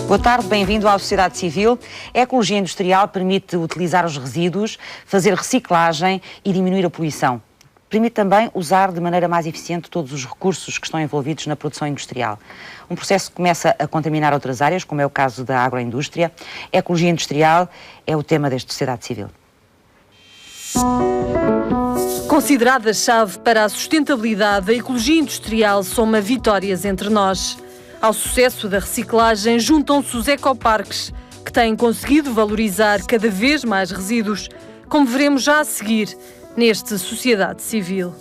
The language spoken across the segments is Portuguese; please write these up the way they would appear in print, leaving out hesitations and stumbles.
Boa tarde, bem-vindo à Sociedade Civil. A ecologia industrial permite utilizar os resíduos, fazer reciclagem e diminuir a poluição. Permite também usar de maneira mais eficiente todos os recursos que estão envolvidos na produção industrial. Um processo que começa a contaminar outras áreas, como é o caso da agroindústria. A ecologia industrial é o tema desta Sociedade Civil. Considerada chave para a sustentabilidade, a ecologia industrial soma vitórias entre nós. Ao sucesso da reciclagem juntam-se os ecoparques, que têm conseguido valorizar cada vez mais resíduos, como veremos já a seguir neste Sociedade Civil.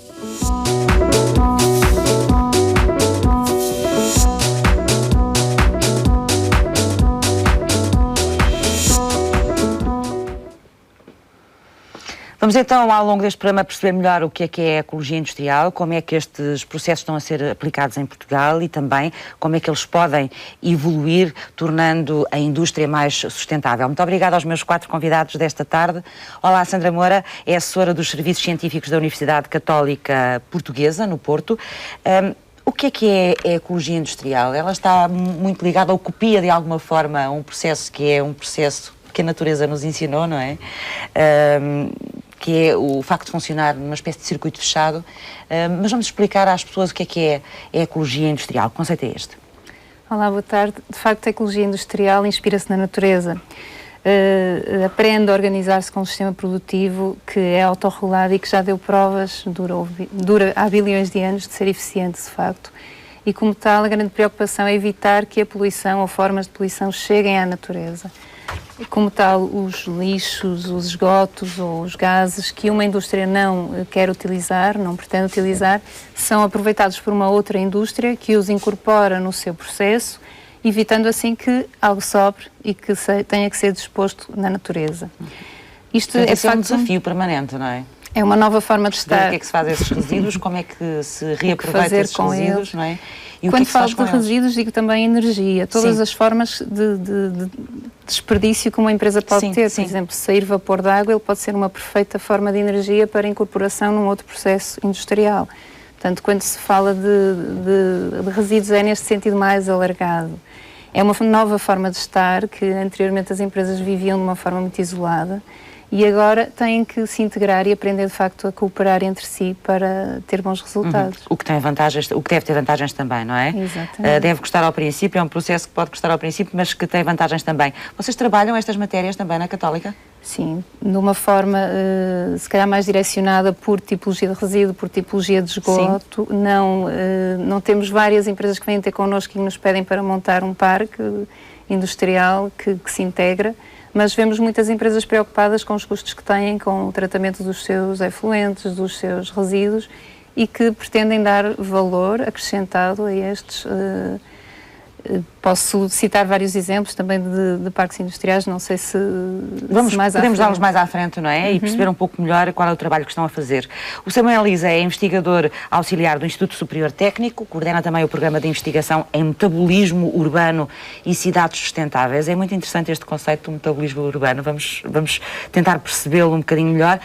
Vamos então, ao longo deste programa, perceber melhor o que é a ecologia industrial, como é que estes processos estão a ser aplicados em Portugal e também como é que eles podem evoluir, tornando a indústria mais sustentável. Muito obrigada aos meus 4 convidados desta tarde. Olá, Sandra Moura, é assessora dos Serviços Científicos da Universidade Católica Portuguesa, no Porto. O que é a ecologia industrial? Ela está muito ligada ou copia de alguma forma a um processo que é um processo que a natureza nos ensinou, não é? Que é o facto de funcionar numa espécie de circuito fechado, mas vamos explicar às pessoas o que é a ecologia industrial. Que conceito é este? Olá, boa tarde. De facto, a ecologia industrial inspira-se na natureza. Aprende a organizar-se com um sistema produtivo que é autorregulado e que já deu provas, dura há bilhões de anos, de ser eficiente, de facto. E, como tal, a grande preocupação é evitar que a poluição ou formas de poluição cheguem à natureza. Como tal, os lixos, os esgotos ou os gases que uma indústria não quer utilizar, não pretende utilizar, são aproveitados por uma outra indústria que os incorpora no seu processo, evitando assim que algo sobre e que tenha que ser disposto na natureza. Isto é um desafio permanente, não é? É uma nova forma de estar. O que é que se faz a esses resíduos, como é que se reaproveita esses resíduos, não é? E quando falo de resíduos, digo também energia, todas as formas de desperdício que uma empresa pode ter. Por exemplo, se sair vapor de água, ele pode ser uma perfeita forma de energia para incorporação num outro processo industrial. Portanto, quando se fala de resíduos, é neste sentido mais alargado. É uma nova forma de estar, que anteriormente as empresas viviam de uma forma muito isolada, e agora têm que se integrar e aprender de facto a cooperar entre si para ter bons resultados. O que tem vantagens, o que deve ter vantagens também, não é? Exatamente. Deve custar ao princípio, é um processo que pode custar ao princípio, mas que tem vantagens também. Vocês trabalham estas matérias também na Católica? Sim, de uma forma se calhar mais direcionada por tipologia de resíduo, por tipologia de esgoto. Não temos várias empresas que vêm ter connosco e nos pedem para montar um parque industrial que se integra, mas vemos muitas empresas preocupadas com os custos que têm com o tratamento dos seus efluentes, dos seus resíduos, e que pretendem dar valor acrescentado a estes. Posso citar vários exemplos também de parques industriais, não sei se podemos dá-los mais à frente, não é? E perceber um pouco melhor qual é o trabalho que estão a fazer. O Samuel Lisa é investigador auxiliar do Instituto Superior Técnico, coordena também o programa de investigação em metabolismo urbano e cidades sustentáveis. É muito interessante este conceito do metabolismo urbano, vamos tentar percebê-lo um bocadinho melhor.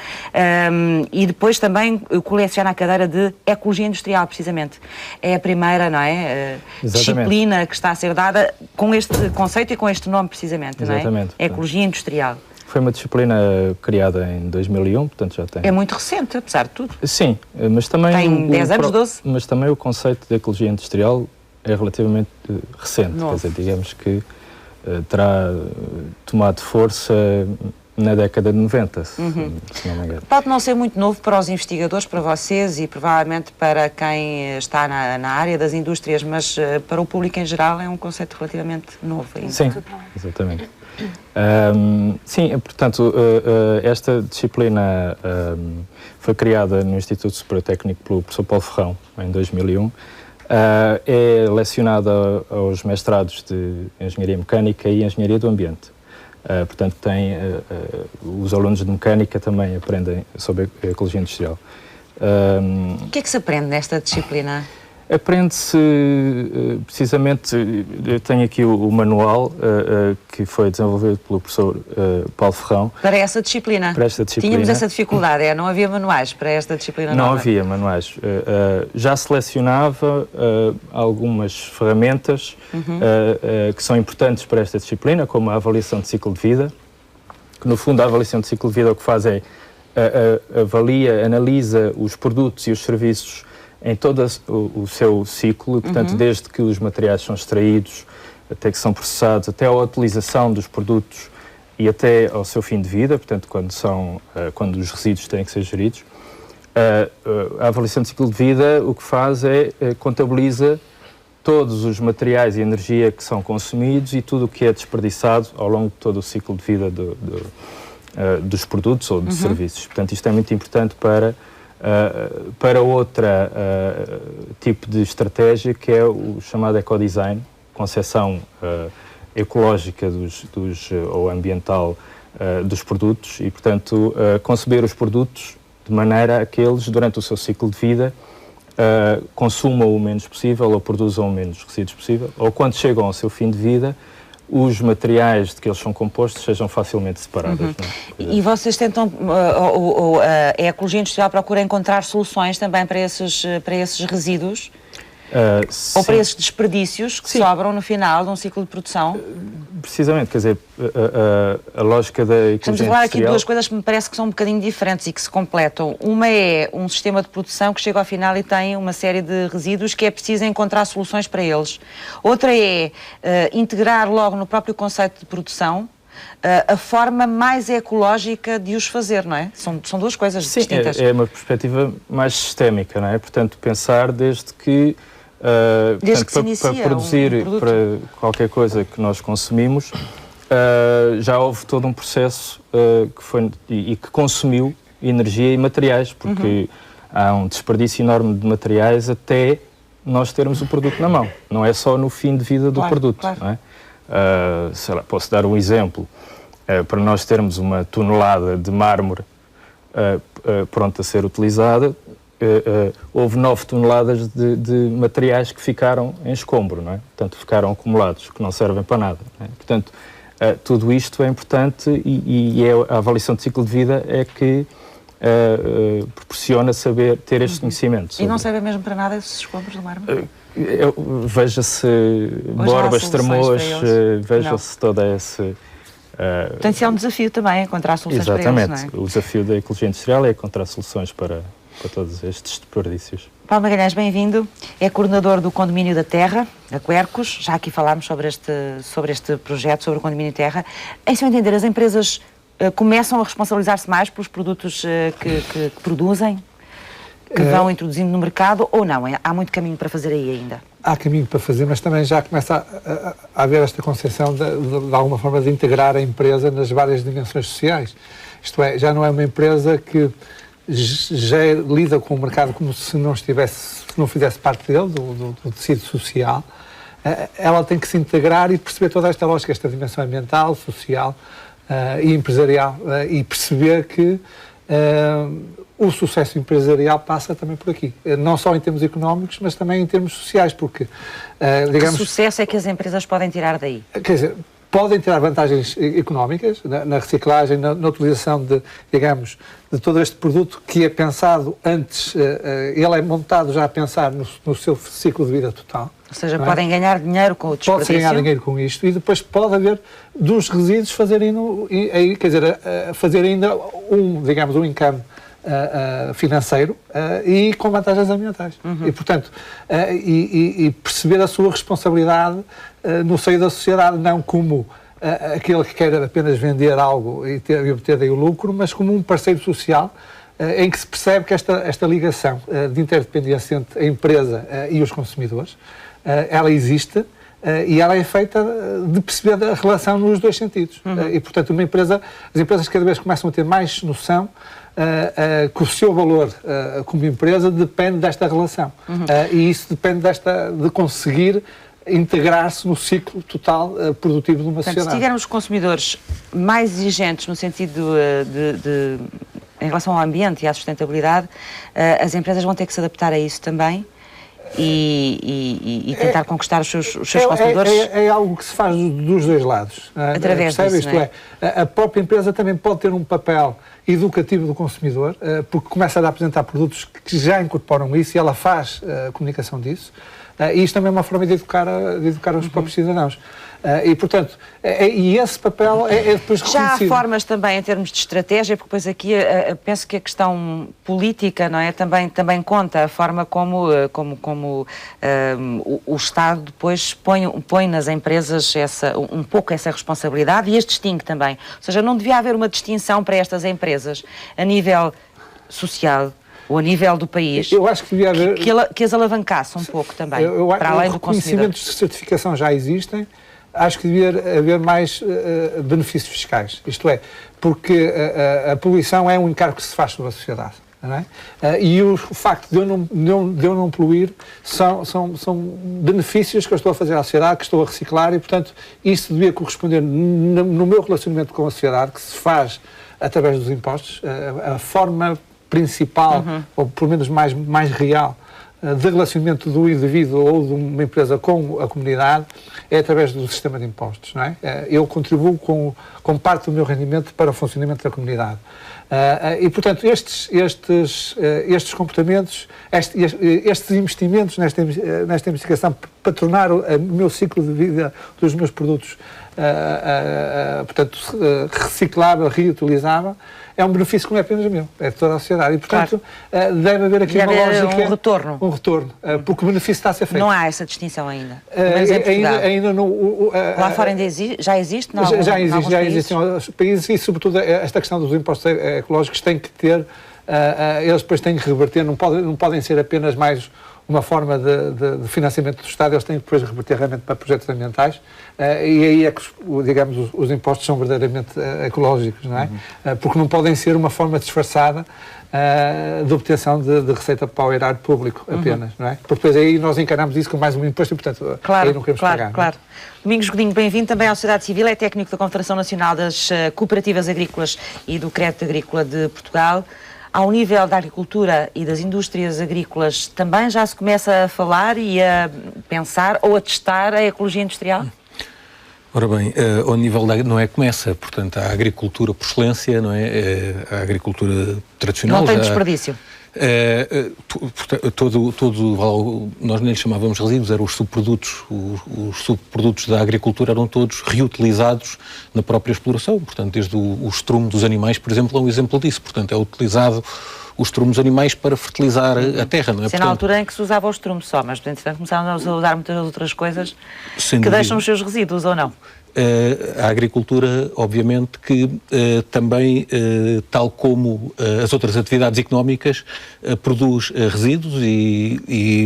E depois também coleciona a cadeira de Ecologia Industrial, precisamente. É a primeira, não é? Disciplina que está a ser dada com este conceito e com este nome, precisamente, não é? Exatamente. Ecologia Industrial. Foi uma disciplina criada em 2001, portanto já tem... É muito recente, apesar de tudo. Sim, mas também... Tem 10 anos, 12? Mas também o conceito de ecologia industrial é relativamente recente. Quer dizer, digamos que terá tomado força na década de 90, se não me engano. Pode não ser muito novo para os investigadores, para vocês e provavelmente para quem está na área das indústrias, mas para o público em geral é um conceito relativamente novo. Sim, exatamente. Sim, portanto, esta disciplina foi criada no Instituto Superior Técnico pelo professor Paulo Ferrão, em 2001. É lecionada aos mestrados de Engenharia Mecânica e Engenharia do Ambiente. Portanto, os alunos de Mecânica também aprendem sobre a ecologia industrial. O que é que se aprende nesta disciplina? Aprende-se, precisamente, eu tenho aqui o manual que foi desenvolvido pelo professor Paulo Ferrão. Para essa disciplina? Para esta disciplina. Tínhamos essa dificuldade, não havia manuais para esta disciplina Não nova? havia manuais. Já selecionava algumas ferramentas que são importantes para esta disciplina, como a avaliação de ciclo de vida, que no fundo a avaliação de ciclo de vida o que faz é avalia, analisa os produtos e os serviços em todo o seu ciclo, e, portanto, desde que os materiais são extraídos, até que são processados, até a utilização dos produtos e até ao seu fim de vida, portanto, quando os resíduos têm que ser geridos. A avaliação de ciclo de vida o que faz é contabiliza todos os materiais e energia que são consumidos e tudo o que é desperdiçado ao longo de todo o ciclo de vida dos produtos ou de serviços. Portanto, isto é muito importante para outra tipo de estratégia, que é o chamado ecodesign, concepção ecológica ou ambiental dos produtos e, portanto, conceber os produtos de maneira a que eles, durante o seu ciclo de vida, consumam o menos possível ou produzam o menos resíduos possível, ou quando chegam ao seu fim de vida, os materiais de que eles são compostos sejam facilmente separados. Não é? E vocês tentam, a ecologia industrial procura encontrar soluções também para esses resíduos? Ou para esses desperdícios que sobram no final de um ciclo de produção? Precisamente, quer dizer, a lógica da ecologia Estamos a falar industrial... aqui de duas coisas que me parece que são um bocadinho diferentes e que se completam. Uma é um sistema de produção que chega ao final e tem uma série de resíduos que é preciso encontrar soluções para eles. Outra é integrar logo no próprio conceito de produção a forma mais ecológica de os fazer, não é? São duas coisas distintas. É uma perspectiva mais sistémica, não é? Portanto, pensar desde que... Desde portanto, que se para inicia produzir um produto. para qualquer coisa que nós consumimos, já houve todo um processo que foi e que consumiu energia e materiais, porque há um desperdício enorme de materiais até nós termos o produto na mão. Não é só no fim de vida do produto. Claro. Não é? Sei lá, posso dar um exemplo. Para nós termos uma tonelada de mármore pronta a ser utilizada, houve 9 toneladas de materiais que ficaram em escombro, não é? Portanto, ficaram acumulados, que não servem para nada. Não é? Portanto, tudo isto é importante e a avaliação de ciclo de vida é que proporciona saber ter este conhecimento. E não servem mesmo para nada esses escombros do mármore? Veja-se borbas, termos, veja-se toda essa... Portanto, isso é um desafio também, encontrar soluções para eles, não é? Exatamente. O desafio da ecologia industrial é encontrar soluções para todos estes desperdícios. Paulo Magalhães, bem-vindo. É coordenador do Condomínio da Terra, da Quercus. Já aqui falámos sobre este projeto, sobre o Condomínio Terra. Em seu entender, as empresas começam a responsabilizar-se mais pelos produtos que produzem, que vão introduzindo no mercado, ou não? Há muito caminho para fazer aí ainda? Há caminho para fazer, mas também já começa a haver esta concepção de alguma forma de integrar a empresa nas várias dimensões sociais. Isto é, já não é uma empresa que já lida com o mercado como se não fizesse parte dele, do tecido social. Ela tem que se integrar e perceber toda esta lógica, esta dimensão ambiental, social e empresarial, e perceber que o sucesso empresarial passa também por aqui, não só em termos económicos, mas também em termos sociais, porque, digamos... Que sucesso é que as empresas podem tirar daí? Quer dizer, podem tirar vantagens económicas na reciclagem, na utilização de todo este produto que é pensado antes, ele é montado já a pensar no seu ciclo de vida total. Ou seja, podem ganhar dinheiro com o desperdício? Pode-se ganhar dinheiro com isto e depois pode haver dos resíduos fazerem ainda um income financeiro e com vantagens ambientais. E, portanto, e perceber a sua responsabilidade no seio da sociedade, não como aquele que quer apenas vender algo e obter daí o lucro, mas como um parceiro social em que se percebe que esta ligação de interdependência entre a empresa e os consumidores, ela existe e ela é feita de perceber a relação nos dois sentidos. E, portanto, as empresas cada vez começam a ter mais noção que o seu valor como empresa depende desta relação. E isso depende de conseguir integrar-se no ciclo total produtivo de uma sociedade. Se tivermos consumidores mais exigentes no sentido em relação ao ambiente e à sustentabilidade, as empresas vão ter que se adaptar a isso também? e tentar conquistar os seus consumidores? É algo que se faz dos dois lados. Através percebe? disso, Isto a própria empresa também pode ter um papel educativo do consumidor, porque começa a apresentar produtos que já incorporam isso e ela faz a comunicação disso. E isto também é uma forma de educar os próprios cidadãos. E, portanto, e esse papel é depois reconhecido. Já há formas também em termos de estratégia, porque depois aqui penso que a questão política, não é, também conta a forma como o Estado depois põe nas empresas um pouco essa responsabilidade e as distingue também. Ou seja, não devia haver uma distinção para estas empresas a nível social ou a nível do país. Eu acho que devia haver... que as alavancasse um pouco também, para além do consumidor. Reconhecimentos de certificação já existem. Acho que devia haver mais benefícios fiscais. Isto é, porque a poluição é um encargo que se faz sobre a sociedade. Não é? E o facto de eu não poluir são benefícios que eu estou a fazer à sociedade, que estou a reciclar e, portanto, isso devia corresponder no meu relacionamento com a sociedade, que se faz através dos impostos. A forma principal, ou pelo menos mais real, de relacionamento do indivíduo ou de uma empresa com a comunidade é através do sistema de impostos, não é? Eu contribuo com parte do meu rendimento para o funcionamento da comunidade. E, portanto, estes comportamentos, estes investimentos nesta investigação para tornar o meu ciclo de vida dos meus produtos, portanto, reciclável, reutilizável, é um benefício que não é apenas meu, é de toda a sociedade. E, portanto, deve haver aqui uma lógica... Um retorno. Porque o benefício está a ser feito. Não há essa distinção ainda. Menos em Portugal. Ainda não... Lá fora ainda já existe? Já existem os países e, sobretudo, esta questão dos impostos ecológicos tem que ter... eles depois têm que reverter, não podem ser apenas mais uma forma de financiamento do Estado, eles têm que depois reverter realmente para projetos ambientais e aí é que, digamos, os impostos são verdadeiramente ecológicos, não é? Porque não podem ser uma forma disfarçada de obtenção de receita para o erário público apenas, não é? Porque depois aí nós encaramos isso com mais um imposto e, portanto, aí não queremos pagar. Claro. Domingos Godinho, bem-vindo também à sociedade civil, é técnico da Confederação Nacional das Cooperativas Agrícolas e do Crédito Agrícola de Portugal. Ao nível da agricultura e das indústrias agrícolas, também já se começa a falar e a pensar ou a testar a ecologia industrial? Ora bem, ao nível não é começa, portanto, a agricultura por excelência, não é? A agricultura tradicional. Não tem desperdício. Nós nem lhe chamávamos resíduos, eram os subprodutos. Os subprodutos da agricultura eram todos reutilizados na própria exploração. Portanto, desde o estrume dos animais, por exemplo, é um exemplo disso. Portanto, é utilizado o estrume dos animais para fertilizar a terra, não é? Isso é na altura em que se usava o estrume só, mas, entretanto, começaram a usar muitas outras coisas que deixam os seus resíduos, ou não? A agricultura, obviamente, que também, tal como as outras atividades económicas, produz resíduos,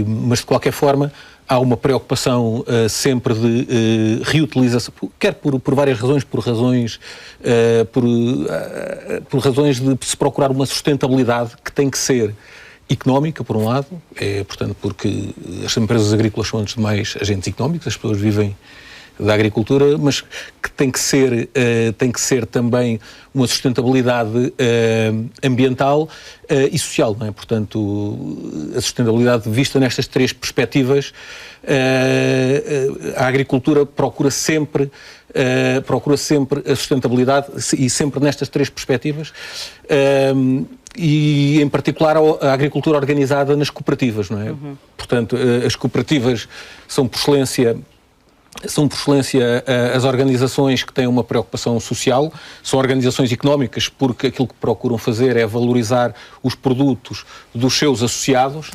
mas de qualquer forma há uma preocupação sempre de reutilização, quer por várias razões, por razões de se procurar uma sustentabilidade que tem que ser económica, por um lado, portanto, porque as empresas agrícolas são, antes de mais, agentes económicos, as pessoas vivem da agricultura, mas que tem que ser também uma sustentabilidade ambiental e social, não é? Portanto, a sustentabilidade vista nestas três perspectivas, a agricultura procura sempre a sustentabilidade e sempre nestas três perspectivas, e em particular a agricultura organizada nas cooperativas, não é? Portanto, as cooperativas são por excelência as organizações que têm uma preocupação social, são organizações económicas porque aquilo que procuram fazer é valorizar os produtos dos seus associados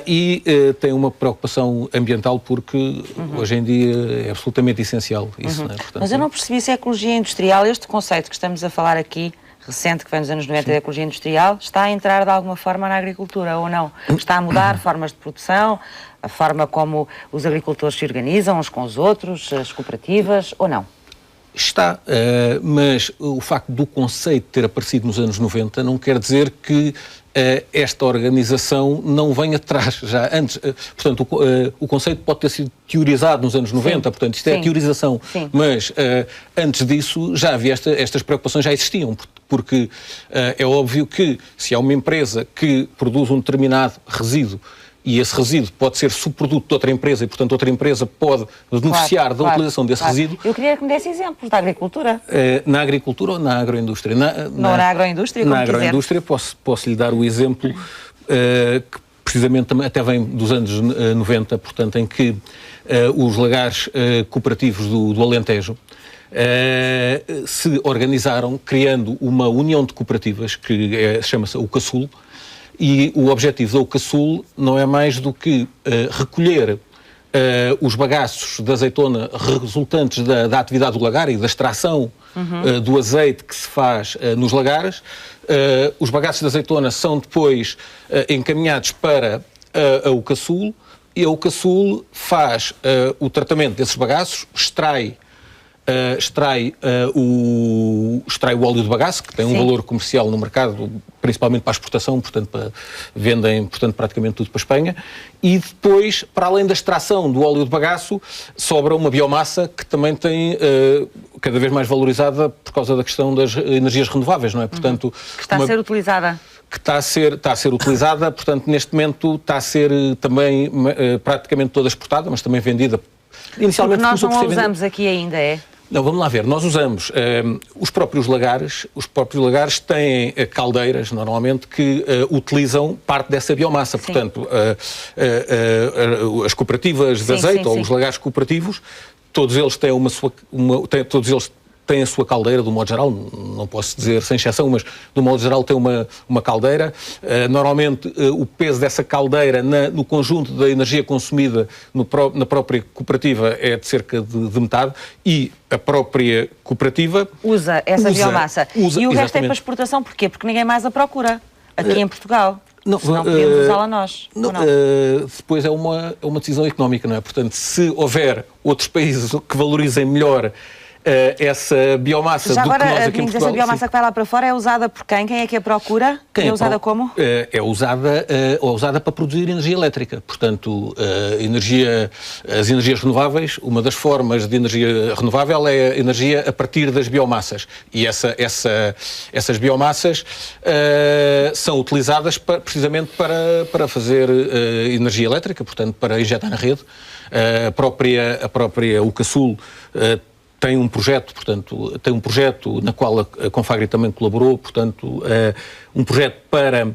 e têm uma preocupação ambiental porque hoje em dia é absolutamente essencial isso, não é? Portanto, mas eu não percebi se a ecologia industrial, este conceito que estamos a falar aqui, recente, que vem dos anos 90 da ecologia industrial, está a entrar de alguma forma na agricultura ou não? Está a mudar formas de produção, a forma como os agricultores se organizam uns com os outros, as cooperativas, ou não? Está, mas o facto do conceito ter aparecido nos anos 90 não quer dizer que esta organização não vem atrás, já antes. Portanto, o conceito pode ter sido teorizado nos anos 90, sim, portanto, isto é a teorização, sim, mas antes disso já havia estas preocupações, já existiam, porque é óbvio que se há uma empresa que produz um determinado resíduo e esse resíduo pode ser subproduto de outra empresa e, portanto, outra empresa pode beneficiar da utilização desse resíduo. Eu queria que me desse exemplos da agricultura. Na agricultura ou na agroindústria? Na agroindústria, como na agroindústria posso lhe dar o exemplo que precisamente também até vem dos anos 90, portanto, em que os lagares cooperativos do Alentejo se organizaram criando uma união de cooperativas que chama-se o Casul, e o objetivo da UCASUL não é mais do que recolher os bagaços de azeitona resultantes da atividade do lagar e da extração do azeite que se faz nos lagares. Os bagaços de azeitona são depois encaminhados para a UCASUL, e a UCASUL faz o tratamento desses bagaços, extrai o óleo de bagaço, que tem um valor comercial no mercado, principalmente para a exportação, portanto, vendem praticamente tudo para a Espanha, e depois, para além da extração do óleo de bagaço, sobra uma biomassa que também tem cada vez mais valorizada por causa da questão das energias renováveis, não é? Portanto, que está a ser utilizada. Que está a ser utilizada, portanto, neste momento está a ser também praticamente toda exportada, mas também vendida. Inicialmente, porque nós não a usamos aqui ainda, é? Não, vamos lá ver. Nós usamos os próprios lagares têm caldeiras, normalmente, que utilizam parte dessa biomassa. Sim. Portanto, as cooperativas de azeite ou os lagares cooperativos, todos eles têm têm a sua caldeira, do modo geral, não posso dizer sem exceção, mas do modo geral tem uma caldeira. Normalmente o peso dessa caldeira no conjunto da energia consumida na própria cooperativa é de cerca de metade, e a própria cooperativa usa essa biomassa. E o resto é para exportação, porquê? Porque ninguém mais a procura aqui em Portugal. Não podemos usá-la nós. Não. Depois é uma decisão económica, não é? Portanto, se houver outros países que valorizem melhor essa biomassa já do agora, que nós aqui em Portugal. Essa biomassa que vai lá para fora é usada por quem? Quem é que a procura? É usada como? É usada para produzir energia elétrica. Portanto, as energias renováveis, uma das formas de energia renovável é a energia a partir das biomassas. E essas biomassas são utilizadas precisamente para fazer energia elétrica, portanto, para injetar na rede. A própria UCASUL tem um projeto na qual a Confagri também colaborou, portanto, um projeto para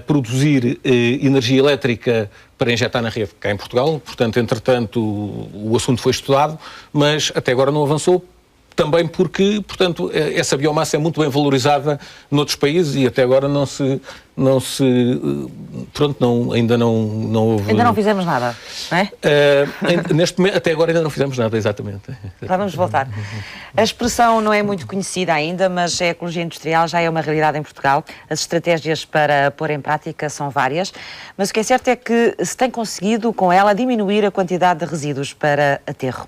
produzir energia elétrica para injetar na rede cá em Portugal. Portanto, entretanto, o assunto foi estudado, mas até agora não avançou, também porque, portanto, essa biomassa é muito bem valorizada noutros países e até agora ainda não houve... Ainda não fizemos nada, não é? Neste momento, até agora ainda não fizemos nada, exatamente. Lá vamos voltar. A expressão não é muito conhecida ainda, mas a ecologia industrial já é uma realidade em Portugal. As estratégias para pôr em prática são várias, mas o que é certo é que se tem conseguido, com ela, diminuir a quantidade de resíduos para aterro.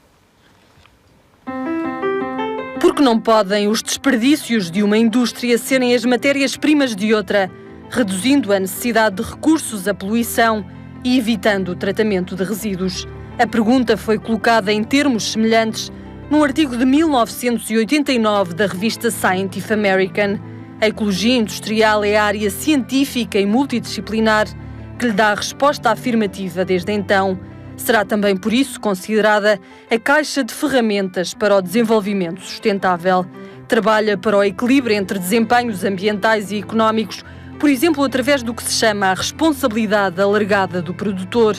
Porque não podem os desperdícios de uma indústria serem as matérias-primas de outra, reduzindo a necessidade de recursos à poluição e evitando o tratamento de resíduos. A pergunta foi colocada em termos semelhantes num artigo de 1989 da revista Scientific American. A ecologia industrial é a área científica e multidisciplinar que lhe dá a resposta afirmativa desde então. Será também por isso considerada a caixa de ferramentas para o desenvolvimento sustentável. Trabalha para o equilíbrio entre desempenhos ambientais e económicos, por exemplo, através do que se chama a responsabilidade alargada do produtor,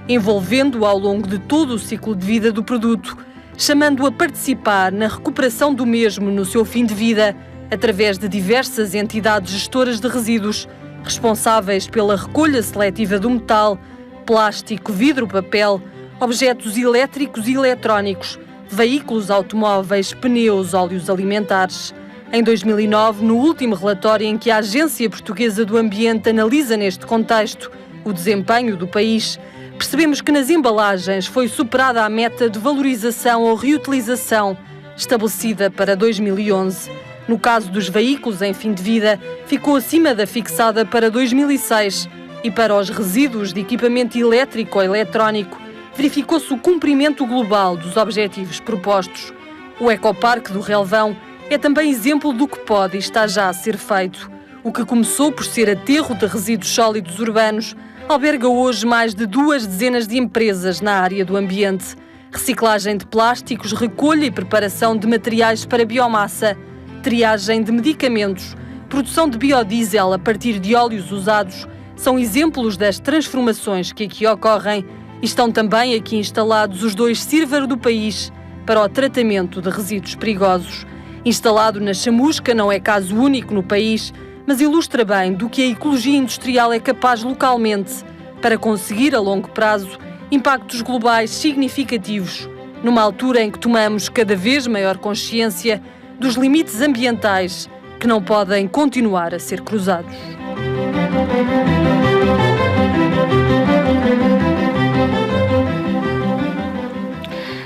envolvendo-o ao longo de todo o ciclo de vida do produto, chamando-o a participar na recuperação do mesmo no seu fim de vida, através de diversas entidades gestoras de resíduos, responsáveis pela recolha seletiva do metal, plástico, vidro, papel, objetos elétricos e eletrónicos, veículos automóveis, pneus, óleos alimentares. Em 2009, no último relatório em que a Agência Portuguesa do Ambiente analisa neste contexto o desempenho do país, percebemos que nas embalagens foi superada a meta de valorização ou reutilização estabelecida para 2011. No caso dos veículos em fim de vida, ficou acima da fixada para 2006. E para os resíduos de equipamento elétrico ou eletrónico, verificou-se o cumprimento global dos objetivos propostos. O Ecoparque do Relvão é também exemplo do que pode e está já a ser feito. O que começou por ser aterro de resíduos sólidos urbanos, alberga hoje mais de 2 dezenas de empresas na área do ambiente. Reciclagem de plásticos, recolha e preparação de materiais para biomassa, triagem de medicamentos, produção de biodiesel a partir de óleos usados, são exemplos das transformações que aqui ocorrem e estão também aqui instalados os 2 Cirver do país para o tratamento de resíduos perigosos. Instalado na Chamusca não é caso único no país, mas ilustra bem do que a ecologia industrial é capaz localmente para conseguir a longo prazo impactos globais significativos, numa altura em que tomamos cada vez maior consciência dos limites ambientais que não podem continuar a ser cruzados.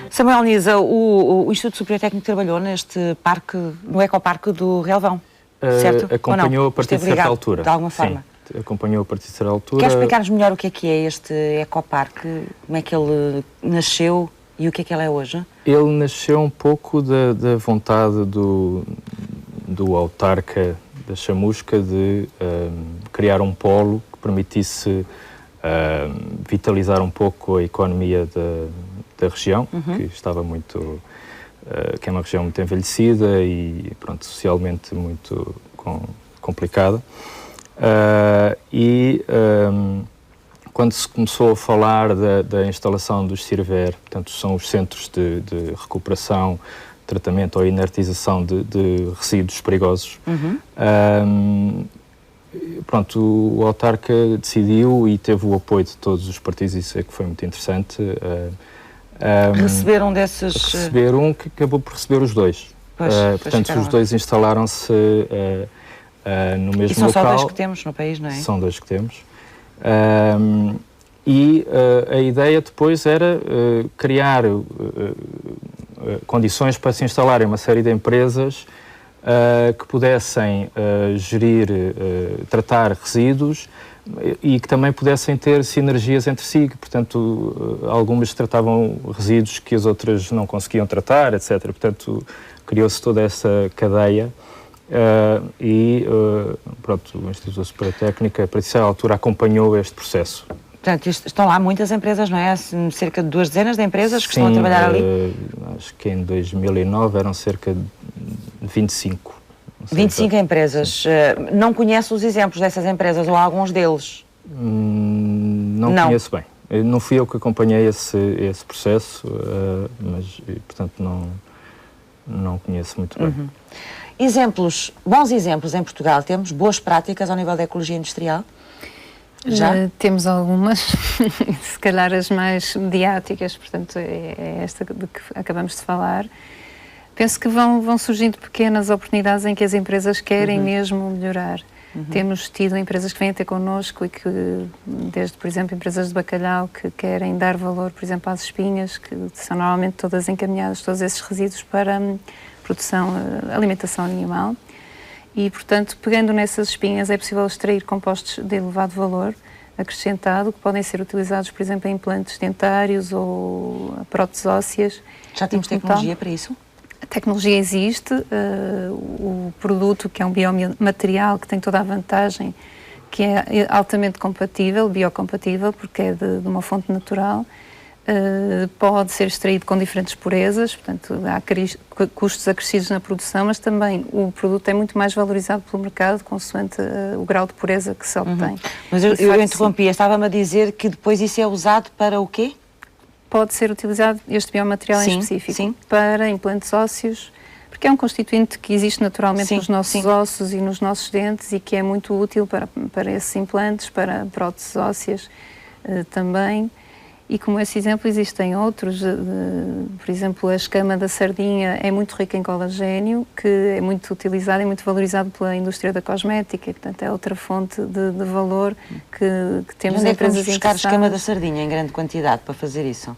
Samuel Nisa, o Instituto Superior Técnico trabalhou neste parque, no ecoparque do Relvão, certo? Acompanhou a partir de certa altura. De alguma forma. Sim, acompanhou a partir de certa altura. Quer explicar-nos melhor o que é este ecoparque, como é que ele nasceu e o que ele é hoje? Ele nasceu um pouco da vontade do autarca da Chamusca de criar um polo que permitisse vitalizar um pouco a economia da região, que estava muito... que é uma região muito envelhecida e, pronto, socialmente muito complicada. Quando se começou a falar da instalação dos CIRVER, portanto, são os centros de recuperação, tratamento ou inertização de resíduos perigosos, pronto, o autarca decidiu e teve o apoio de todos os partidos, isso é que foi muito interessante. Receberam desses... Receber um que acabou por receber os 2. Portanto, os 2 instalaram-se no mesmo local. E são só 2 que temos no país, não é? São 2 que temos. A ideia depois era criar condições para se instalarem uma série de empresas que pudessem gerir, tratar resíduos e que também pudessem ter sinergias entre si, que, portanto, algumas tratavam resíduos que as outras não conseguiam tratar, etc. Portanto, criou-se toda essa cadeia pronto, o Instituto Superior Técnico, a partir da altura, acompanhou este processo. Portanto, estão lá muitas empresas, não é? Cerca de 2 dezenas de empresas que estão a trabalhar ali? Acho que em 2009 eram cerca de 25. 25 empresas. Não conhece os exemplos dessas empresas ou alguns deles? Não conheço bem. Não fui eu que acompanhei esse processo, mas, portanto, não conheço muito bem. Bons exemplos em Portugal. Temos boas práticas ao nível da ecologia industrial? Já? Temos algumas, se calhar as mais mediáticas, portanto, é esta de que acabamos de falar. Penso que vão surgindo pequenas oportunidades em que as empresas querem mesmo melhorar. Temos tido empresas que vêm ter connosco e que, desde, por exemplo, empresas de bacalhau que querem dar valor, por exemplo, às espinhas, que são normalmente todas encaminhadas, todos esses resíduos para produção, alimentação animal. E, portanto, pegando nessas espinhas é possível extrair compostos de elevado valor acrescentado, que podem ser utilizados, por exemplo, em implantes dentários ou próteses ósseas. Já temos tecnologia para isso? A tecnologia existe, o produto, que é um biomaterial que tem toda a vantagem, que é altamente compatível, biocompatível, porque é de uma fonte natural, pode ser extraído com diferentes purezas, portanto há custos acrescidos na produção, mas também o produto é muito mais valorizado pelo mercado consoante o grau de pureza que se obtém. Mas eu interrompi, estava-me a dizer que depois isso é usado para o quê? Pode ser utilizado este biomaterial em específico para implantes ósseos, porque é um constituinte que existe naturalmente nos nossos ossos e nos nossos dentes e que é muito útil para esses implantes, para próteses ósseas também. E como esse exemplo existem outros, por exemplo, a escama da sardinha é muito rica em colagênio, que é muito utilizado e muito valorizado pela indústria da cosmética, e, portanto é outra fonte de valor que temos em empresas interessadas. Onde é que vamos buscar a escama da sardinha em grande quantidade para fazer isso?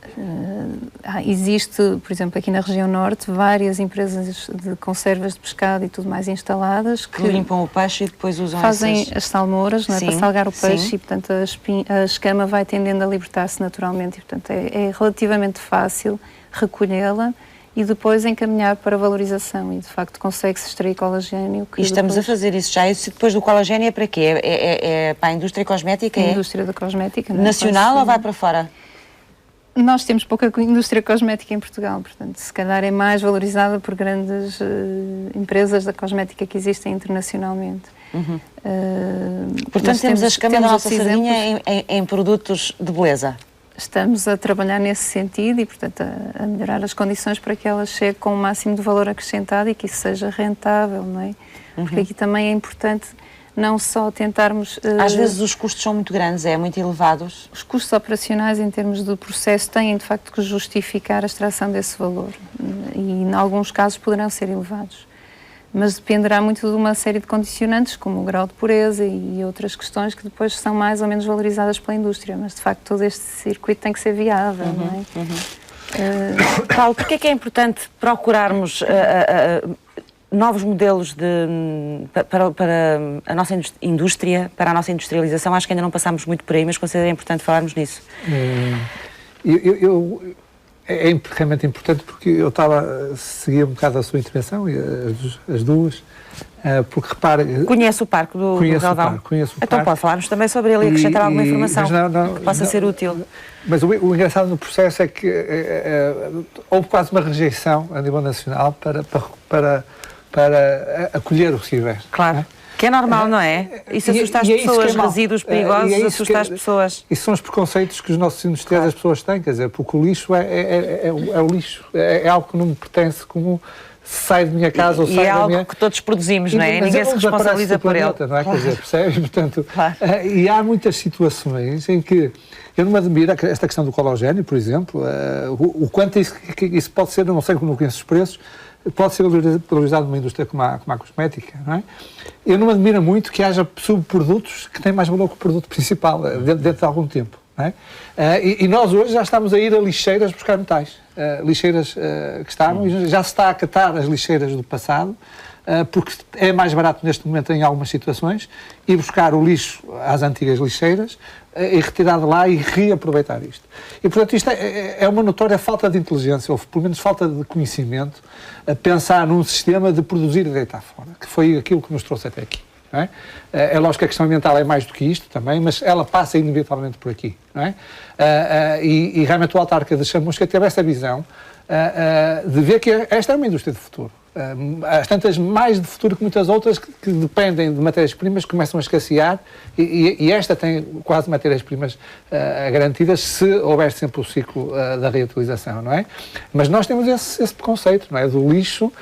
Existe, por exemplo, aqui na região norte, várias empresas de conservas de pescado e tudo mais instaladas que limpam o peixe e depois usam fazem as salmouras, não é, para salgar o peixe, e portanto a escama vai tendendo a libertar-se naturalmente. E, portanto, é relativamente fácil recolhê-la e depois encaminhar para valorização, e de facto consegue-se extrair colagênio. E estamos a fazer isso já. Isso depois do colagênio é para quê? É para a indústria cosmética? A indústria da cosmética. Nacional ou vai para fora? Nós temos pouca indústria cosmética em Portugal, portanto, se calhar é mais valorizada por grandes empresas da cosmética que existem internacionalmente. Portanto, temos a escama da nossa sardinha em produtos de beleza. Estamos a trabalhar nesse sentido e, portanto, a melhorar as condições para que ela chegue com o máximo de valor acrescentado e que isso seja rentável, não é? Porque aqui também é importante não só tentarmos... Às vezes os custos são muito grandes, muito elevados. Os custos operacionais em termos do processo têm, de facto, que justificar a extração desse valor e, em alguns casos, poderão ser elevados. Mas dependerá muito de uma série de condicionantes, como o grau de pureza e outras questões que depois são mais ou menos valorizadas pela indústria. Mas, de facto, todo este circuito tem que ser viável, não é? Paulo, porque é importante procurarmos novos modelos para a nossa indústria, para a nossa industrialização? Acho que ainda não passámos muito por aí, mas considero importante falarmos nisso. É realmente importante porque eu seguia um bocado a sua intervenção, e as duas, porque repare... Conhece o Parque do Galvão? Conheço o Então parque. Pode falar-nos também sobre ele e acrescentar alguma informação que possa ser útil. Mas o engraçado no processo é que houve quase uma rejeição a nível nacional para acolher o Ciber. Claro. Que é normal, não é? Isso assusta as pessoas, resíduos perigosos, assusta as pessoas. Isso são os preconceitos que os nossos industriais, as pessoas têm, quer dizer, porque o lixo é o lixo, é algo que não me pertence, como sai de minha casa ou sai da minha... E é algo que todos produzimos, não é? Ninguém se responsabiliza por ele. Não é? Quer dizer, percebe? Portanto, claro. E há muitas situações em que eu não me admiro esta questão do colagênio, por exemplo, o quanto isso pode ser, eu não sei, não conheço os preços, pode ser valorizado numa indústria como a cosmética, não é? Eu não me admiro muito que haja subprodutos que têm mais valor que o produto principal dentro de algum tempo, não é? E nós hoje já estamos a ir a lixeiras buscar metais, lixeiras que estavam, e já se está a acatar as lixeiras do passado, porque é mais barato neste momento em algumas situações, ir buscar o lixo às antigas lixeiras e retirar de lá e reaproveitar isto. E, portanto, isto é uma notória falta de inteligência, ou pelo menos falta de conhecimento, a pensar num sistema de produzir e deitar fora, que foi aquilo que nos trouxe até aqui. Não é? É lógico que a questão ambiental é mais do que isto também, mas ela passa inevitavelmente por aqui. Não é? E realmente o autarca de Chamusca teve essa visão de ver que esta é uma indústria de futuro. Há tantas mais de futuro que muitas outras que dependem de matérias-primas que começam a escassear e esta tem quase matérias-primas garantidas se houver sempre o ciclo da reutilização, não é? Mas nós temos esse preconceito, não é? Do lixo,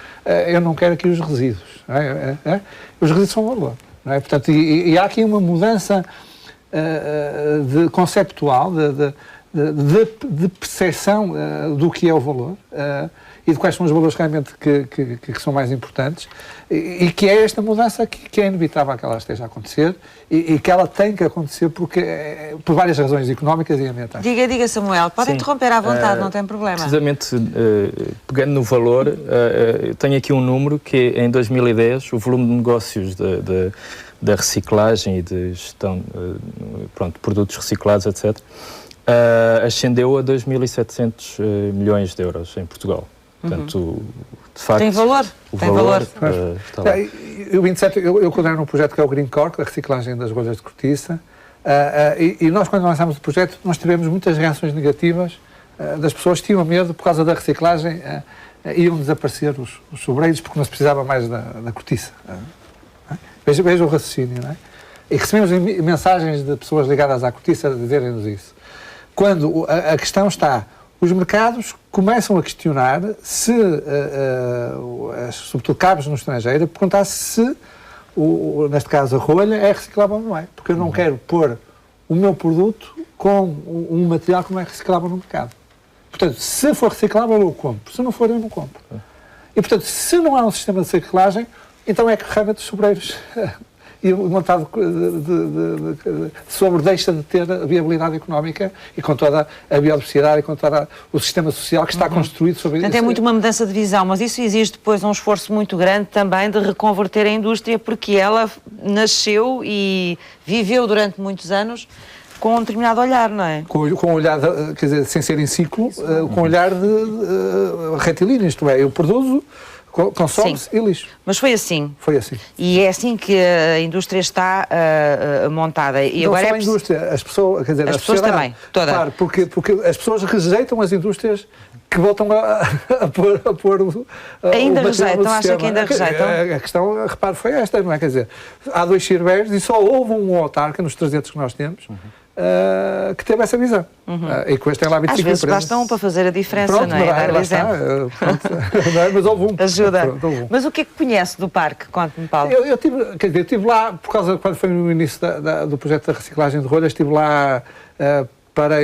eu não quero aqui os resíduos, não é? Os resíduos são valor, não é? Portanto, e há aqui uma mudança conceptual, de percepção do que é o valor e de quais são os valores realmente que são mais importantes e que é esta mudança que é inevitável que ela esteja a acontecer e que ela tem que acontecer por várias razões económicas e ambientais. Diga, Samuel, pode interromper à vontade, não tem problema. Precisamente, pegando no valor, tenho aqui um número que em 2010 o volume de negócios da reciclagem e de gestão de produtos reciclados, etc., ascendeu a 2.700 milhões de euros em Portugal. Portanto, de facto... Tem valor? Tem valor. Está lá. O 27, eu coordeno um projeto que é o Green Cork, a reciclagem das rolhas de cortiça, e nós, quando lançámos o projeto, nós tivemos muitas reações negativas das pessoas que tinham medo, por causa da reciclagem, iam desaparecer os sobreiros, porque não se precisava mais da cortiça. Veja o raciocínio, não é? E recebemos mensagens de pessoas ligadas à cortiça a dizerem-nos isso. Quando a questão está, os mercados começam a questionar se, sobretudo cabos no estrangeiro, a perguntar se, neste caso a rolha, é reciclável ou não é. Porque eu não quero pôr o meu produto com um material que não é reciclável no mercado. Portanto, se for reciclável, eu compro. Se não for, eu não compro. E, portanto, se não há um sistema de reciclagem, então é que realmente os sobreiros... e o montado de sobre deixa de ter a viabilidade económica e com toda a biodiversidade e com todo o sistema social que está construído sobre isso. Portanto, é muito uma mudança de visão, mas isso exige depois um esforço muito grande também de reconverter a indústria, porque ela nasceu e viveu durante muitos anos com um determinado olhar, não é? Com o olhar, quer dizer, sem ser em ciclo, com o olhar de retilíneo, isto é, eu produzo, consome-se e lixo. Mas foi assim. Foi assim. E é assim que a indústria está montada. E não agora só a indústria, as pessoas, quer dizer, as pessoas também, toda. Claro, porque as pessoas rejeitam as indústrias que voltam a pôr o ainda o rejeitam, no acha que ainda rejeitam? A questão, repare, foi esta, não é? Quer dizer, há 2 Cirberes e só houve um autarca nos 300 que nós temos que teve essa visão. E com este tem lá 25 Às vezes empresas. basta um para fazer a diferença, Pronto, não é? Dar o lá exemplo. está, pronto. Não é? Mas houve um. Ajuda. Pronto, houve um. Mas o que é que conhece do parque? Conte-me, Paulo. Eu estive lá, por causa, quando foi no início do projeto da reciclagem de rolhas, estive lá para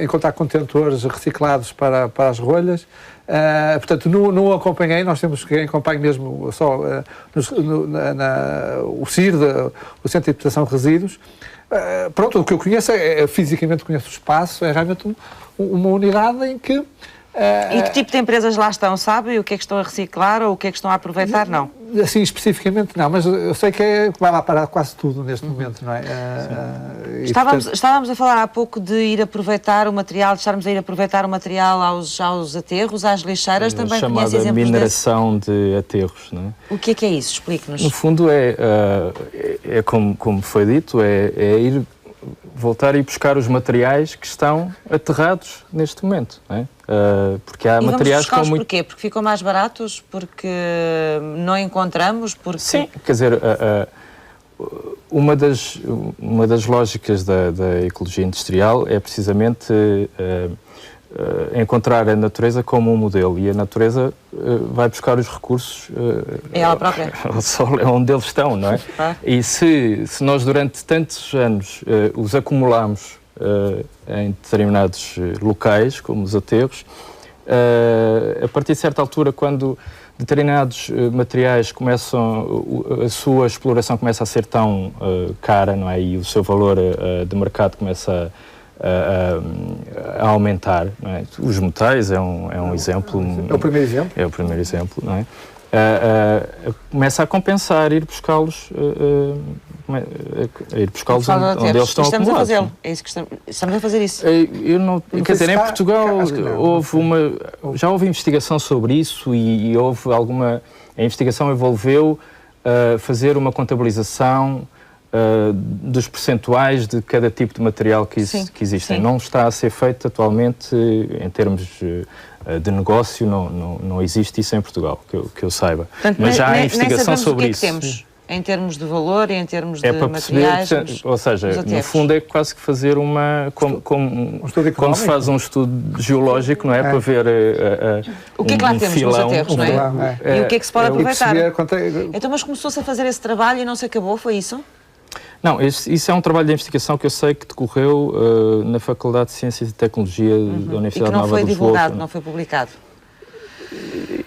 encontrar contentores reciclados para as rolhas. Portanto, não acompanhei, nós temos que acompanhar mesmo só o CIR, o Centro de Interpretação de Resíduos. Pronto, o que eu conheço fisicamente conheço o espaço, é realmente uma unidade em que... E que tipo de empresas lá estão, sabe? O que é que estão a reciclar ou o que é que estão a aproveitar? Não. Assim, especificamente não, mas eu sei que vai lá parar quase tudo neste momento, não é? Estávamos a falar há pouco de ir aproveitar o material, de estarmos a ir aproveitar o material aos aterros, às lixeiras, também conhece chamada exemplos mineração de aterros, não é? O que é isso? Explique-nos. No fundo é como foi dito, é ir voltar e buscar os materiais que estão aterrados neste momento, não é? Porque há e materiais com muito... porquê? Porque ficam mais baratos? Porque não encontramos? Porque... Sim, quer dizer, uma das lógicas da ecologia industrial é precisamente encontrar a natureza como um modelo, e a natureza vai buscar os recursos é ela própria. ao solo, é onde eles estão, não é? E se nós durante tantos anos os acumulamos em determinados locais, como os aterros, a partir de certa altura, quando determinados materiais a sua exploração começa a ser tão cara, não é? E o seu valor de mercado começa a aumentar, não é? Os metais é um exemplo. É o primeiro exemplo. É o primeiro exemplo, não é? Começa a compensar ir buscá-los onde eles estão estamos acumulados. A fazê-lo. É isso que estamos a fazer isso. Eu não, quer dizer, em Portugal já houve investigação sobre isso e houve a investigação envolveu fazer uma contabilização dos percentuais de cada tipo de material que existem. Não está a ser feito atualmente em termos de negócio, não existe isso em Portugal, que eu saiba. Portanto, mas já há investigação sobre isso. Temos em termos de valor e em termos de materiais. Ou seja, no fundo é quase que fazer quando se faz um estudo geológico, não é? Para ver o que é que lá temos nos aterros, não é? E o que é que se pode aproveitar? Então, mas começou-se a fazer esse trabalho e não se acabou, foi isso? Não, isso é um trabalho de investigação que eu sei que decorreu na Faculdade de Ciências e Tecnologia da Universidade Nova de Lisboa. E que não foi divulgado, não foi publicado?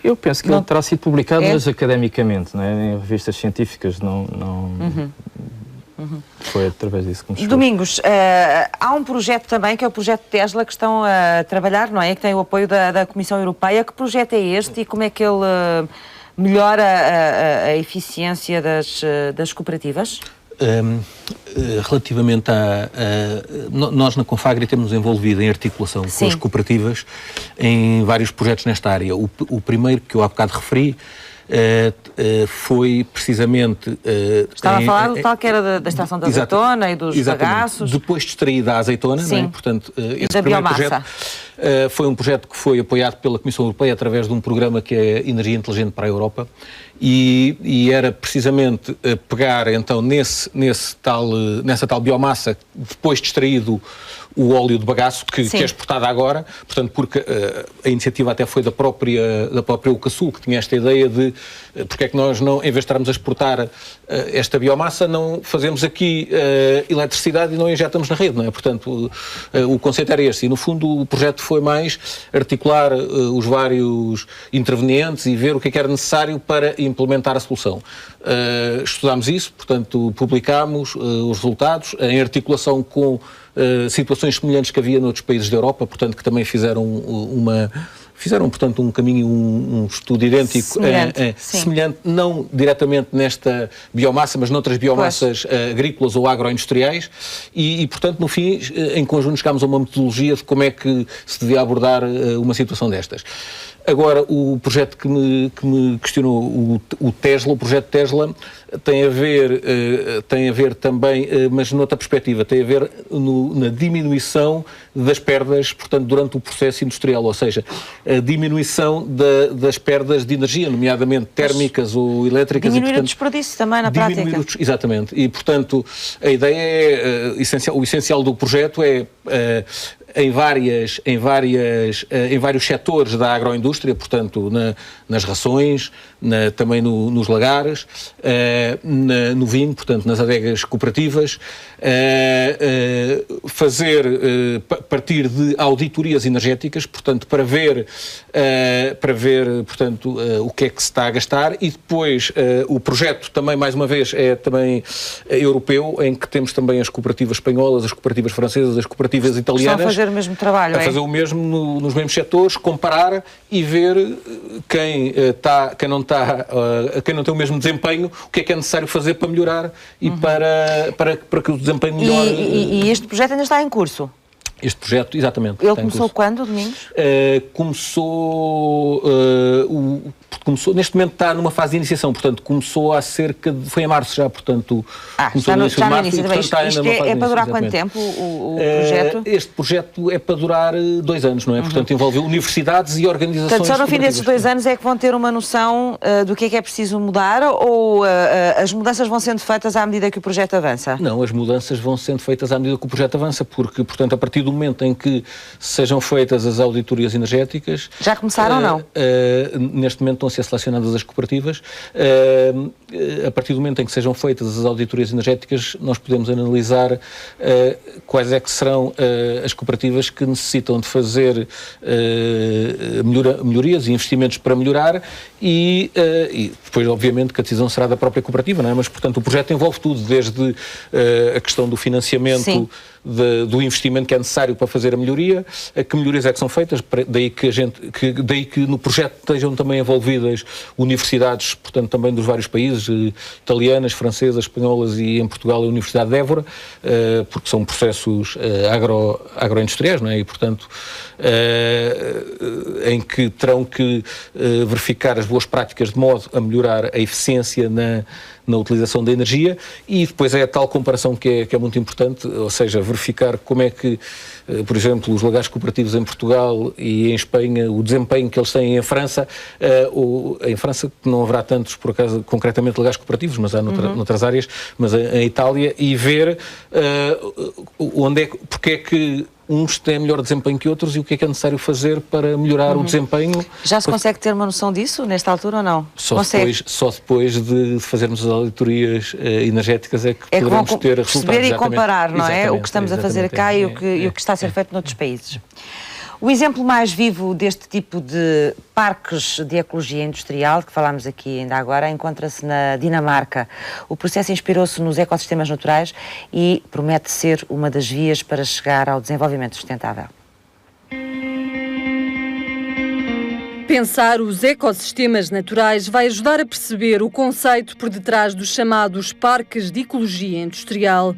Eu penso que ele terá sido publicado, mas academicamente, não é? Em revistas científicas, foi através disso que me chegou. Domingos, há um projeto também, que é o projeto Tesla, que estão a trabalhar, não é? Que tem o apoio da Comissão Europeia. Que projeto é este e como é que ele melhora a eficiência das cooperativas? Relativamente nós na Confagri temos envolvido em articulação com as cooperativas em vários projetos nesta área. O primeiro que eu há bocado referi foi precisamente... Estava a falar do tal que era da extração da azeitona e dos bagaços. Depois de extraída a azeitona, não é? Portanto, esse da primeiro biomassa. projeto foi um projeto que foi apoiado pela Comissão Europeia através de um programa que é Energia Inteligente para a Europa e era precisamente pegar então nessa tal biomassa, depois de extraído o óleo de bagaço que é exportado agora, portanto, porque a iniciativa até foi da própria UCASUL, que tinha esta ideia de porque é que nós não, em vez de estarmos a exportar esta biomassa, não fazemos aqui eletricidade e não injetamos na rede, não é? Portanto, o conceito era este e, no fundo, o projeto foi mais articular os vários intervenientes e ver o que é que era necessário para implementar a solução. Estudámos isso, portanto, publicámos os resultados em articulação com situações semelhantes que havia noutros países da Europa, portanto, que também fizeram fizeram, portanto, um caminho, um estudo idêntico, semelhante, não diretamente nesta biomassa, mas noutras biomassas agrícolas ou agroindustriais, e, portanto, no fim, em conjunto chegámos a uma metodologia de como é que se devia abordar uma situação destas. Agora, o projeto que me questionou, o Tesla, o projeto Tesla, tem a ver também, mas noutra perspectiva, tem a ver na diminuição das perdas, portanto, durante o processo industrial, ou seja, a diminuição das perdas de energia, nomeadamente térmicas ou elétricas. Diminuir o desperdício também na prática. Exatamente. E, portanto, a ideia é, o essencial do projeto é em vários setores da agroindústria, portanto, nas rações, também nos lagares, no vinho, portanto, nas adegas cooperativas, partir de auditorias energéticas, portanto, para ver, portanto, o que é que se está a gastar, e depois o projeto também, mais uma vez, é também europeu, em que temos também as cooperativas espanholas, as cooperativas francesas, as cooperativas italianas. Estão a fazer o mesmo trabalho, fazer o mesmo nos mesmos setores, comparar e ver quem não tem o mesmo desempenho, o que é necessário fazer para melhorar e para que o desempenho melhore. E este projeto ainda está em curso? Este projeto, exatamente. Ele começou quando, Domingos? Começou, neste momento está numa fase de iniciação, portanto, começou foi em março já, portanto, está no início de março. Isto é para durar quanto tempo, o projeto? Este projeto é para durar 2 anos, não é? Portanto, envolve universidades e organizações. Portanto, só no fim desses 2 anos é que vão ter uma noção do que é preciso mudar, ou as mudanças vão sendo feitas à medida que o projeto avança? Não, as mudanças vão sendo feitas à medida que o projeto avança, porque, portanto, a partir do momento em que sejam feitas as auditorias energéticas... Já começaram ou não? Neste momento estão a ser selecionadas as cooperativas. A partir do momento em que sejam feitas as auditorias energéticas, nós podemos analisar quais é que serão as cooperativas que necessitam de fazer melhorias e investimentos para melhorar, e depois, obviamente, que a decisão será da própria cooperativa, não é? Mas, portanto, o projeto envolve tudo, desde a questão do financiamento, do investimento que é necessário para fazer a melhoria, a que melhorias é que são feitas, daí que no projeto estejam também envolvidas universidades, portanto, também dos vários países, italianas, francesas, espanholas, e em Portugal a Universidade de Évora, porque são processos agroindustriais, não é? E, portanto, em que terão que verificar as boas práticas de modo a melhorar a eficiência na utilização da energia, e depois é a tal comparação que é muito importante, ou seja, verificar como é que, por exemplo, os lagares cooperativos em Portugal e em Espanha, o desempenho que eles têm em França, em França não haverá tantos, por acaso, concretamente lagares cooperativos, mas há noutras áreas, mas em Itália, e ver porque é que uns têm melhor desempenho que outros e o que é necessário fazer para melhorar o desempenho. Já se consegue ter uma noção disso, nesta altura, ou não? Só depois de fazermos as auditorias energéticas é que poderemos ter resultados. Perceber e comparar, não é? O que estamos a fazer cá e o que está a ser feito noutros países. O exemplo mais vivo deste tipo de parques de ecologia industrial, que falámos aqui ainda agora, encontra-se na Dinamarca. O processo inspirou-se nos ecossistemas naturais e promete ser uma das vias para chegar ao desenvolvimento sustentável. Pensar os ecossistemas naturais vai ajudar a perceber o conceito por detrás dos chamados parques de ecologia industrial.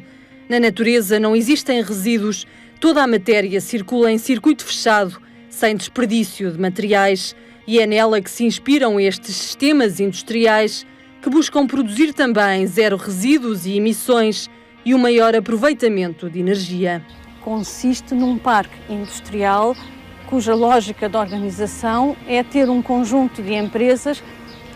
Na natureza não existem resíduos. Toda a matéria circula em circuito fechado, sem desperdício de materiais, e é nela que se inspiram estes sistemas industriais que buscam produzir também zero resíduos e emissões e um maior aproveitamento de energia. Consiste num parque industrial cuja lógica de organização é ter um conjunto de empresas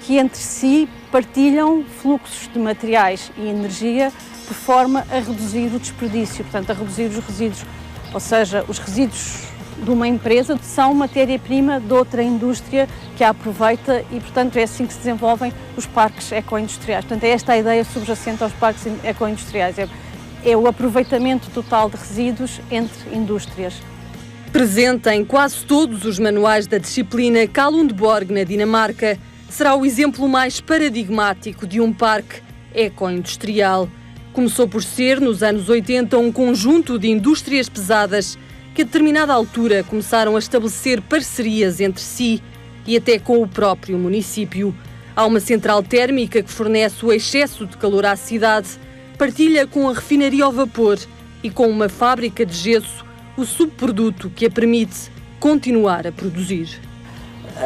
que entre si partilham fluxos de materiais e energia de forma a reduzir o desperdício, portanto a reduzir os resíduos. Ou seja, os resíduos de uma empresa são matéria-prima de outra indústria que a aproveita e, portanto, é assim que se desenvolvem os parques ecoindustriais. Portanto, é esta a ideia subjacente aos parques ecoindustriais. É o aproveitamento total de resíduos entre indústrias. Presente em quase todos os manuais da disciplina, Kalundborg, na Dinamarca, será o exemplo mais paradigmático de um parque ecoindustrial. Começou por ser, nos anos 80, um conjunto de indústrias pesadas que a determinada altura começaram a estabelecer parcerias entre si e até com o próprio município. Há uma central térmica que fornece o excesso de calor à cidade, partilha com a refinaria ao vapor e com uma fábrica de gesso o subproduto que a permite continuar a produzir.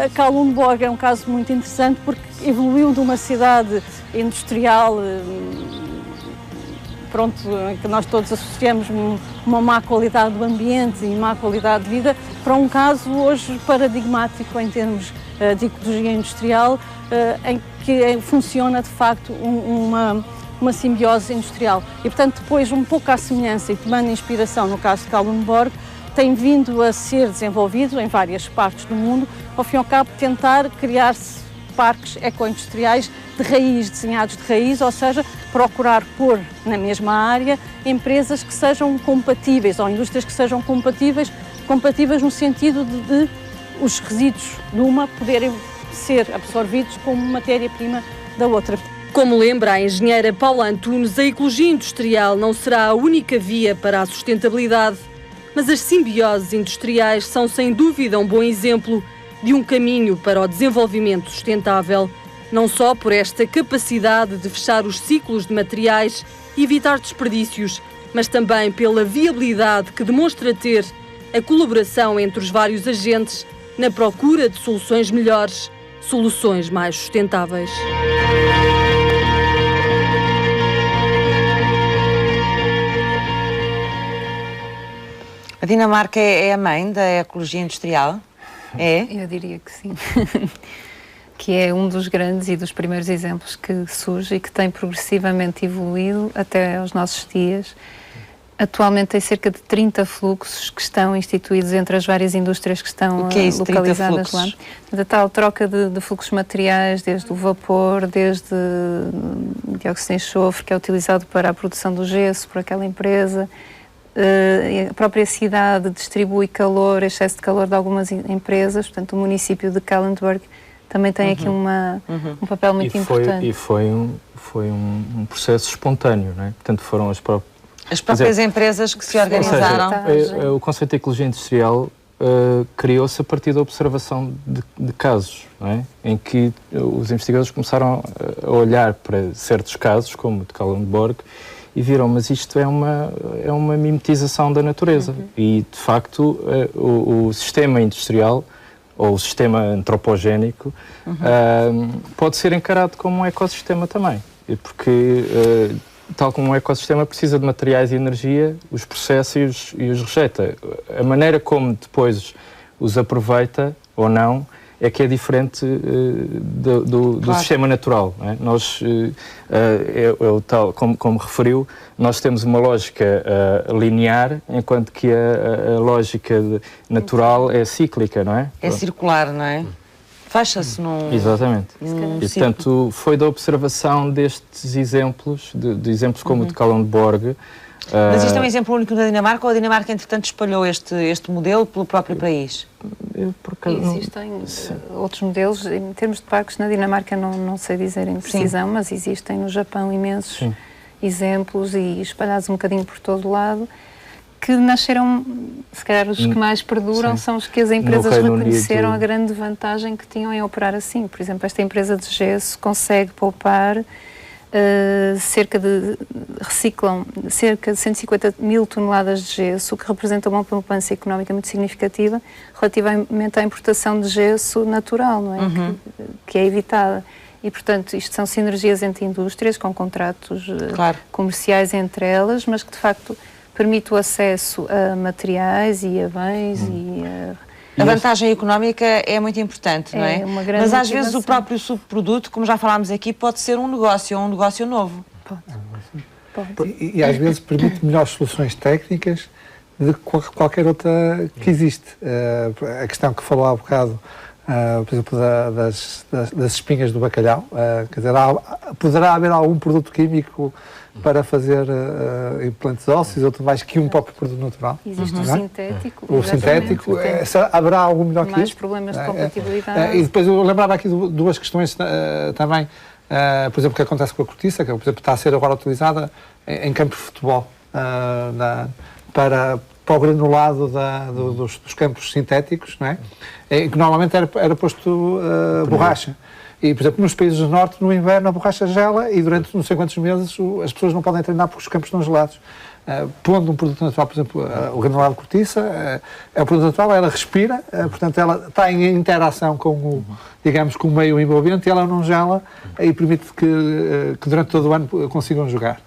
A Kalundborg é um caso muito interessante porque evoluiu de uma cidade industrial, que nós todos associamos uma má qualidade do ambiente e má qualidade de vida, para um caso hoje paradigmático em termos de ecologia industrial, em que funciona de facto uma simbiose industrial. E, portanto, depois, um pouco à semelhança e tomando inspiração no caso de Kalundborg, tem vindo a ser desenvolvido em várias partes do mundo, ao fim e ao cabo tentar criar-se parques ecoindustriais de raiz, desenhados de raiz, ou seja, procurar pôr na mesma área empresas que sejam compatíveis, ou indústrias que sejam compatíveis no sentido de os resíduos de uma poderem ser absorvidos como matéria-prima da outra. Como lembra a engenheira Paula Antunes, a ecologia industrial não será a única via para a sustentabilidade, mas as simbioses industriais são sem dúvida um bom exemplo de um caminho para o desenvolvimento sustentável, não só por esta capacidade de fechar os ciclos de materiais e evitar desperdícios, mas também pela viabilidade que demonstra ter a colaboração entre os vários agentes na procura de soluções melhores, soluções mais sustentáveis. A Dinamarca é a mãe da ecologia industrial? É? Eu diria que sim. Que é um dos grandes e dos primeiros exemplos que surge e que tem progressivamente evoluído até aos nossos dias. Atualmente tem cerca de 30 fluxos que estão instituídos entre as várias indústrias que estão localizadas lá. Da tal troca de fluxos materiais, desde o vapor, desde dióxido de enxofre, que é utilizado para a produção do gesso por aquela empresa. A própria cidade distribui calor, excesso de calor de algumas empresas, portanto o município de Kalundborg também tem aqui um papel muito importante. E foi um processo espontâneo, não é? Portanto foram as próprias empresas que se organizaram. Ou seja, o conceito de ecologia industrial criou-se a partir da observação de casos, não é? Em que os investigadores começaram a olhar para certos casos, como o de Kalundborg, e viram, mas isto é uma mimetização da natureza. E, de facto, o sistema industrial, ou o sistema antropogénico, pode ser encarado como um ecossistema também. Porque, tal como um ecossistema precisa de materiais e energia, os processa e os rejeita. A maneira como depois os aproveita, ou não, é que é diferente do sistema natural. Não é? Nós, tal como referiu, nós temos uma lógica linear, enquanto que a lógica natural é cíclica, não é? É circular, não é? Fecha-se num... Exatamente. E, portanto, foi da observação destes exemplos, de exemplos como o de Kalundborg. Mas isto é um exemplo único da Dinamarca, ou a Dinamarca, entretanto, espalhou este modelo pelo próprio país? Existem outros modelos. Em termos de parques, na Dinamarca não sei dizer em precisão, mas existem no Japão imensos exemplos e espalhados um bocadinho por todo o lado, que nasceram, se calhar os que mais perduram são os que as empresas reconheceram a grande vantagem que tinham em operar assim. Por exemplo, esta empresa de gesso consegue poupar reciclam cerca de 150 mil toneladas de gesso, o que representa uma poupança económica muito significativa relativamente à importação de gesso natural, não é? Que é evitada. E, portanto, isto são sinergias entre indústrias, com contratos comerciais entre elas, mas que, de facto, permite o acesso a materiais e a bens e a vantagem económica é muito importante, não é? Uma grande Mas às vezes o próprio subproduto, como já falámos aqui, pode ser um negócio novo. Pode. E às vezes permite melhores soluções técnicas de qualquer outra que existe. A questão que falou há bocado, por exemplo, das espinhas do bacalhau, quer dizer, poderá haver algum produto químico para fazer implantes ósseos ou tudo mais que um próprio produto natural. Existe o sintético. O sintético, haverá algum melhor que isso? Mais problemas de compatibilidade. E depois eu lembrava aqui duas questões também, por exemplo, o que acontece com a cortiça, que por exemplo, está a ser agora utilizada em campos de futebol, para o granulado dos campos sintéticos, não é? Que normalmente era posto borracha. E, por exemplo, nos países do Norte, no inverno, a borracha gela e durante não sei quantos meses as pessoas não podem treinar porque os campos estão gelados. Pondo um produto natural, por exemplo, o granulado de cortiça, é um produto natural, ela respira, portanto, ela está em interação com o, digamos, com o meio envolvente e ela não gela e permite que durante todo o ano consigam jogar.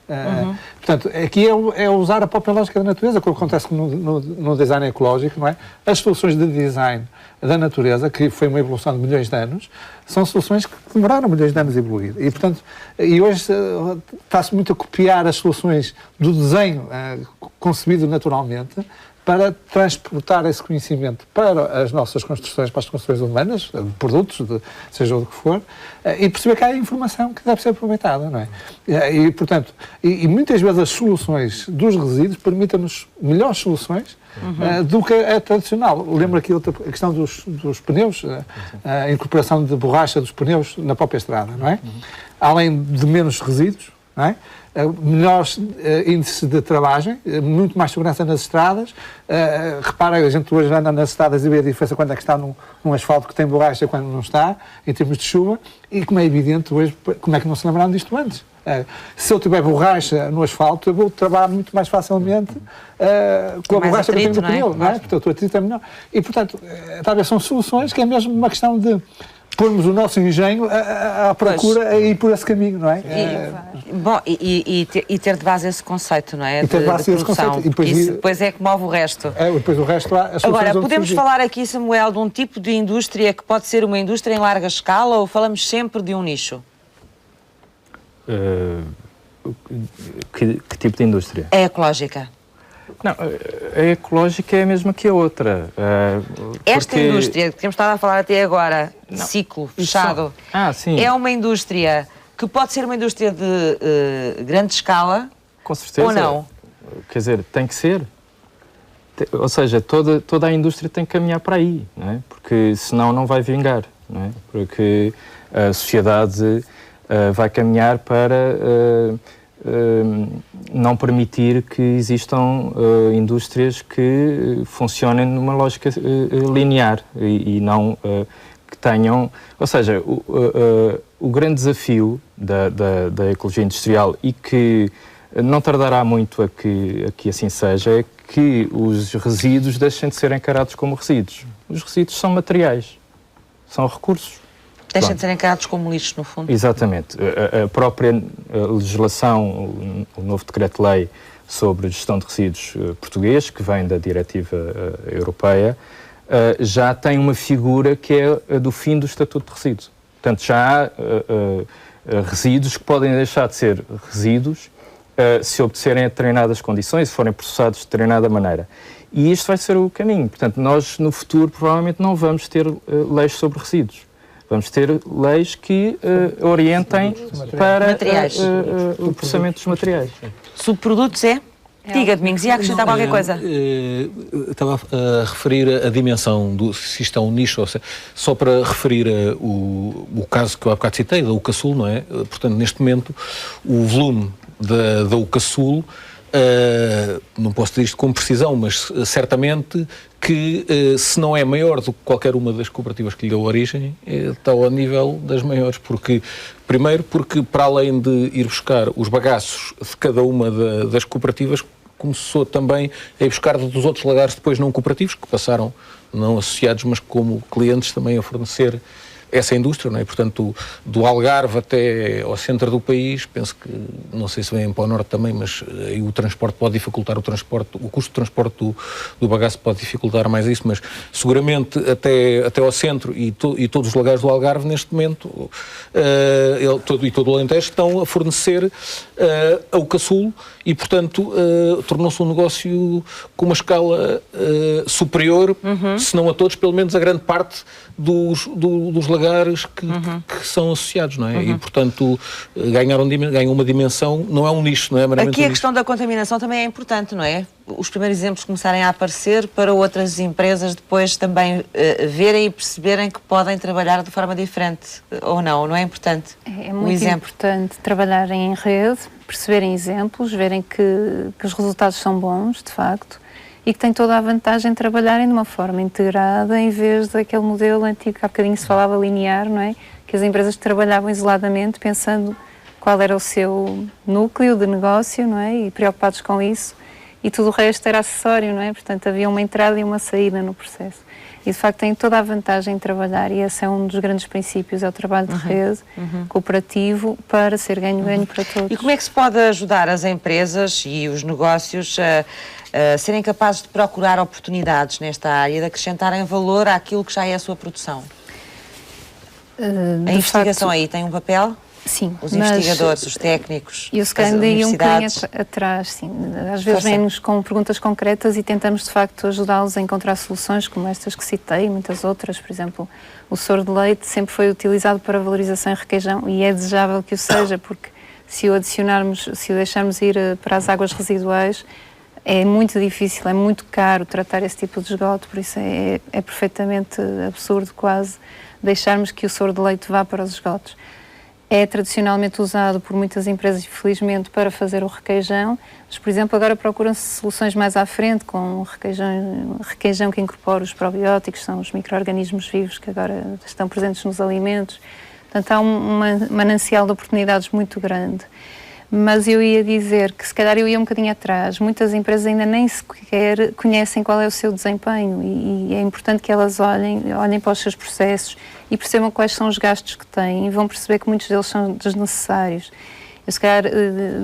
Portanto, aqui é usar a própria lógica da natureza, como acontece no design ecológico, não é? As soluções de design da natureza, que foi uma evolução de milhões de anos, são soluções que demoraram milhões de anos a evoluir. E, portanto, hoje está-se muito a copiar as soluções do desenho concebido naturalmente para transportar esse conhecimento para as nossas construções, para as construções humanas, de produtos, seja o que for, e perceber que há informação que deve ser aproveitada, não é? E, portanto, muitas vezes as soluções dos resíduos permitem-nos melhores soluções do que é tradicional. Lembro aqui a questão dos pneus, a incorporação de borracha dos pneus na própria estrada, não é? Além de menos resíduos, não é? Melhores índices de travagem, muito mais segurança nas estradas. Repara, a gente hoje anda nas estradas e vê a diferença quando é que está num asfalto que tem borracha e quando não está, em termos de chuva, e como é evidente hoje, como é que não se lembraram disto antes? Se eu tiver borracha no asfalto, eu vou trabalhar muito mais facilmente com a borracha que eu tenho no pneu, não é? Portanto, o atrito é menor. E, portanto, talvez são soluções que é mesmo uma questão de pormos o nosso engenho à procura e ir por esse caminho, não é? E ter de base esse conceito, não é? E ter de base esse produção, conceito. E depois isso depois é que move o resto. Depois o resto há as Agora, soluções podemos falar aqui, Samuel, de um tipo de indústria que pode ser uma indústria em larga escala ou falamos sempre de um nicho? Que tipo de indústria? É ecológica. Não, a ecológica é a mesma que a outra. Esta indústria que temos estado a falar até agora, ciclo fechado, sim. é uma indústria que pode ser uma indústria de grande escala. Com certeza. Ou não? Quer dizer, tem que ser. Ou seja, toda a indústria tem que caminhar para aí, não é? Porque senão não vai vingar, não é? Porque a sociedade vai caminhar para não permitir que existam indústrias que funcionem numa lógica linear e não que tenham... Ou seja, o grande desafio da ecologia industrial e que não tardará muito a que assim seja é que os resíduos deixem de ser encarados como resíduos. Os resíduos são materiais, são recursos. Deixam de ser encarados como lixo, no fundo. Exatamente. A própria legislação, o novo decreto-lei sobre gestão de resíduos português, que vem da diretiva europeia, já tem uma figura que é a do fim do Estatuto de Resíduos. Portanto, já há resíduos que podem deixar de ser resíduos se obedecerem a determinadas condições, se forem processados de determinada maneira. E isto vai ser o caminho. Portanto, nós, no futuro, provavelmente não vamos ter leis sobre resíduos. Vamos ter leis que orientem para o processamento dos materiais. Subprodutos é? Diga, Domingos, ia acrescentar qualquer coisa? Estava a referir a dimensão se isto é um nicho, ou seja, só para referir o caso que eu há bocado citei, da UCASUL, não é? Portanto, neste momento, o volume da UCASUL, não posso dizer isto com precisão, mas certamente que se não é maior do que qualquer uma das cooperativas que lhe deu origem, está ao nível das maiores, primeiro porque para além de ir buscar os bagaços de cada uma das cooperativas, começou também a ir buscar dos outros lagares depois não cooperativos, que passaram não associados, mas como clientes também a fornecer essa indústria, não é? Portanto, do Algarve até ao centro do país, penso que, não sei se vêm para o norte também, mas aí o transporte pode dificultar o custo de transporte do bagaço pode dificultar mais isso, mas seguramente até ao centro e todos os lagares do Algarve, neste momento, todo o Alentejo, estão a fornecer a UCASUL e, portanto, tornou-se um negócio com uma escala superior, se não a todos, pelo menos a grande parte dos lagares que são associados, não é? E, portanto, ganham uma dimensão, não é um nicho, não é meramente aqui a questão da contaminação também é importante, não é? Os primeiros exemplos começarem a aparecer para outras empresas depois também verem e perceberem que podem trabalhar de forma diferente, ou não é importante? É muito importante trabalharem em rede, perceberem exemplos, verem que os resultados são bons, de facto, e que tem toda a vantagem de trabalharem de uma forma integrada em vez daquele modelo antigo que há bocadinho se falava linear, não é? Que as empresas trabalhavam isoladamente pensando qual era o seu núcleo de negócio, não é? E preocupados com isso, e tudo o resto era acessório, não é? Portanto, havia uma entrada e uma saída no processo. E, de facto, tem toda a vantagem de trabalhar, e esse é um dos grandes princípios, é o trabalho de rede, cooperativo, para ser ganho-ganho para todos. E como é que se pode ajudar as empresas e os negócios a serem capazes de procurar oportunidades nesta área, de acrescentarem valor àquilo que já é a sua produção? A investigação aí tem um papel? Sim. Os investigadores, os técnicos, eu se calhar andei um bocadinho atrás, sim. Às vezes vêm-nos com perguntas concretas e tentamos, de facto, ajudá-los a encontrar soluções como estas que citei e muitas outras. Por exemplo, o soro de leite sempre foi utilizado para valorização em requeijão e é desejável que o seja, porque se o adicionarmos, se o deixarmos ir para as águas residuais, é muito difícil, é muito caro tratar esse tipo de esgoto, por isso é perfeitamente absurdo quase deixarmos que o soro de leite vá para os esgotos. É tradicionalmente usado por muitas empresas, infelizmente, para fazer o requeijão, mas, por exemplo, agora procuram-se soluções mais à frente, com requeijão que incorpora os probióticos, são os micro-organismos vivos que agora estão presentes nos alimentos. Portanto, há um manancial de oportunidades muito grande. Mas eu ia dizer que, se calhar, eu ia um bocadinho atrás. Muitas empresas ainda nem sequer conhecem qual é o seu desempenho e é importante que elas olhem para os seus processos e percebam quais são os gastos que têm e vão perceber que muitos deles são desnecessários. Eu, se calhar,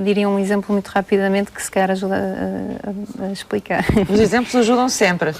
diria um exemplo muito rapidamente que, se calhar, ajuda a explicar. Os exemplos ajudam sempre.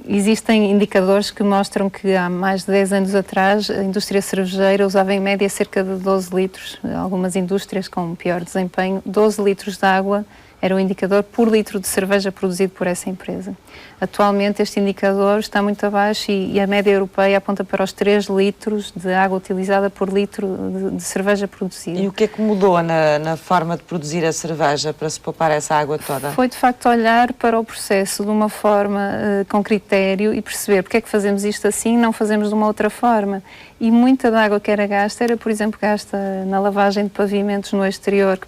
Existem indicadores que mostram que há mais de 10 anos atrás a indústria cervejeira usava em média cerca de 12 litros. Algumas indústrias com pior desempenho, 12 litros de água era o indicador por litro de cerveja produzido por essa empresa. Atualmente este indicador está muito abaixo e a média europeia aponta para os 3 litros de água utilizada por litro de cerveja produzida. E o que é que mudou na forma de produzir a cerveja para se poupar essa água toda? Foi, de facto, olhar para o processo de uma forma com critério e perceber porque é que fazemos isto assim e não fazemos de uma outra forma. E muita da água que era gasta era, por exemplo, gasta na lavagem de pavimentos no exterior, que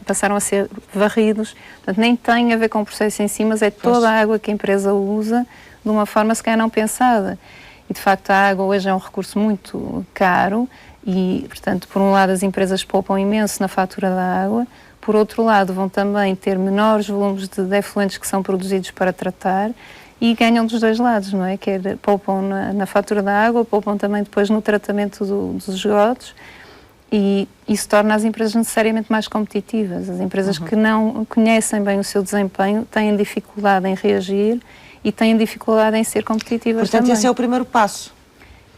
passaram a ser varridos. Portanto, nem tem a ver com o processo em si, mas é toda a água que a empresa usa de uma forma sequer não pensada. E, de facto, a água hoje é um recurso muito caro e, portanto, por um lado as empresas poupam imenso na fatura da água, por outro lado vão também ter menores volumes de efluentes que são produzidos para tratar e ganham dos dois lados, não é? Quer poupam na fatura da água, poupam também depois no tratamento dos esgotos e isso torna as empresas necessariamente mais competitivas. As empresas que não conhecem bem o seu desempenho têm dificuldade em reagir e têm dificuldade em ser competitivas. Portanto, também. esse é o primeiro passo.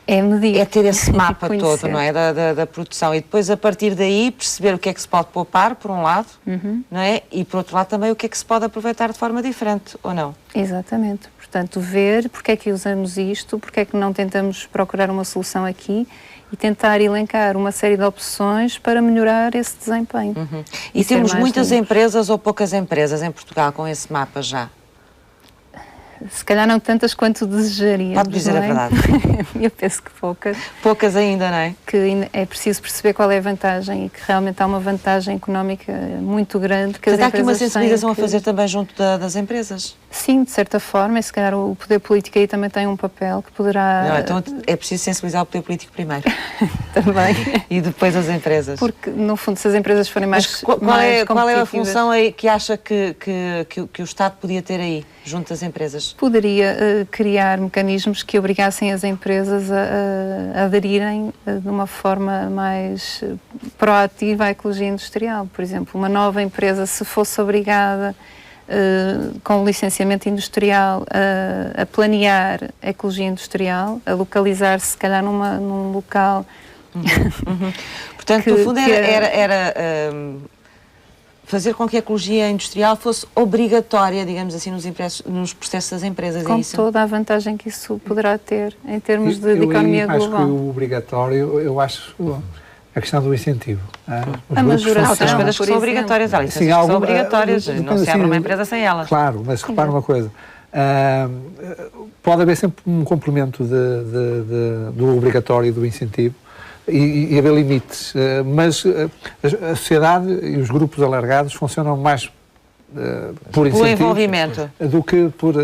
É medir. É ter esse mapa todo, não é? Da produção. E depois, a partir daí, perceber o que é que se pode poupar, por um lado, não é? E, por outro lado, também o que é que se pode aproveitar de forma diferente, ou não? Exatamente. Portanto, ver porque é que usamos isto, porque é que não tentamos procurar uma solução aqui e tentar elencar uma série de opções para melhorar esse desempenho. E temos muitas empresas ou poucas empresas em Portugal com esse mapa já? Se calhar não tantas quanto desejaríamos. Pode dizer a verdade. Eu penso que poucas. Poucas ainda, não é? Que é preciso perceber qual é a vantagem e que realmente há uma vantagem económica muito grande. Que Portanto, há aqui uma sensibilização a fazer também junto das empresas? Sim, de certa forma, e se calhar o poder político aí também tem um papel que poderá... Não, então é preciso sensibilizar o poder político primeiro. Também. E depois as empresas. Porque, no fundo, se as empresas forem mais qual é a função aí que acha que o Estado podia ter aí, junto das empresas? Poderia criar mecanismos que obrigassem as empresas a aderirem de uma forma mais proativa à ecologia industrial. Por exemplo, uma nova empresa, se fosse obrigada com licenciamento industrial a planear a ecologia industrial, a localizar-se, se calhar, num local... Portanto, no fundo, era fazer com que a ecologia industrial fosse obrigatória, digamos assim, nos processos das empresas. Com toda a vantagem que isso poderá ter em termos de economia global. Acho que o obrigatório, eu acho a questão do incentivo. A majoração, outras coisas que são obrigatórias, há licenças que são obrigatórias, não se abre uma empresa sem elas. Claro, mas repara uma coisa, pode haver sempre um complemento do obrigatório e do incentivo, e haver limites, mas a sociedade e os grupos alargados funcionam mais por Pelo incentivos envolvimento. do que por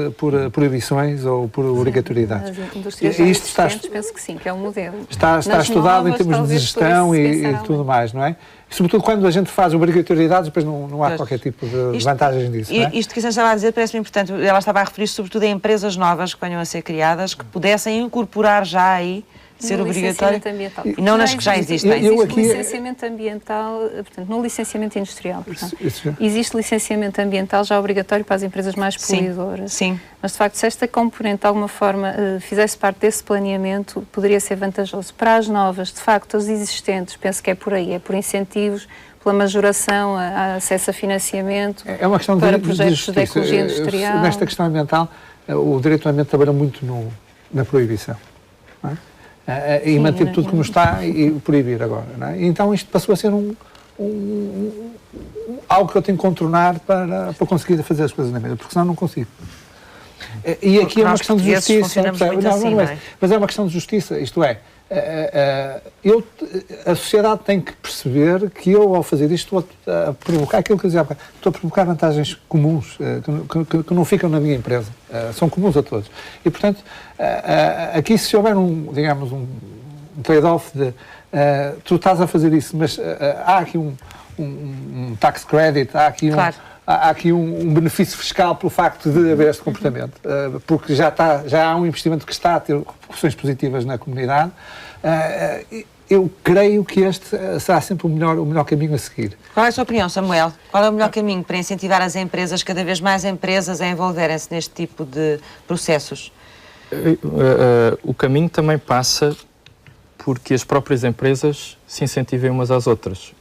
proibições ou por obrigatoriedades. As indústrias E isto está, penso que sim, que é um modelo. está Nas estudado em novas, termos de talvez gestão pudesse e pensar tudo além. mais, não é? E, sobretudo quando a gente faz obrigatoriedades, depois não há Pois. qualquer tipo de Isto- vantagens disso, não é? Isto que a senhora estava a dizer parece-me importante. Ela estava a referir-se sobretudo a empresas novas que venham a ser criadas, que pudessem incorporar já aí, ser No obrigatório, licenciamento ambiental. e não nas que já existe. existem. Eu Existe aqui- licenciamento ambiental, portanto, no licenciamento industrial. Portanto, Isso- existe licenciamento ambiental já obrigatório para as empresas mais Sim, poluidoras. sim. Mas, de facto, se esta componente, de alguma forma, fizesse parte desse planeamento, poderia ser vantajoso. Para as novas, de facto, as existentes, penso que é por aí, é por incentivos, pela majoração, a acesso a financiamento, É uma questão para de projetos justiça. de ecologia industrial. Nesta questão ambiental, o direito ambiental trabalha muito na proibição. Não é? E manter tudo como está e proibir agora. Não é? Então isto passou a ser algo que eu tenho que contornar para conseguir fazer as coisas na mesa, porque senão não consigo. E aqui é uma nós questão de portugueses justiça. funcionamos percebe? muito assim, Não não é? é? Mas é uma questão de justiça, isto é, a sociedade tem que perceber que eu, ao fazer isto, estou a provocar aquilo que eu dizia há bocado, estou a provocar vantagens comuns que não ficam na minha empresa, são comuns a todos. E, portanto, aqui se houver digamos, um trade-off de tu estás a fazer isso, mas há aqui um tax credit, há aqui Claro. há aqui um benefício fiscal pelo facto de haver este comportamento, porque já há um investimento que está a ter repercussões positivas na comunidade. Eu creio que este será sempre o melhor caminho a seguir. Qual é a sua opinião, Samuel? Qual é o melhor caminho para incentivar as empresas, cada vez mais empresas, a envolverem-se neste tipo de processos? O caminho também passa porque as próprias empresas se incentivem umas às outras.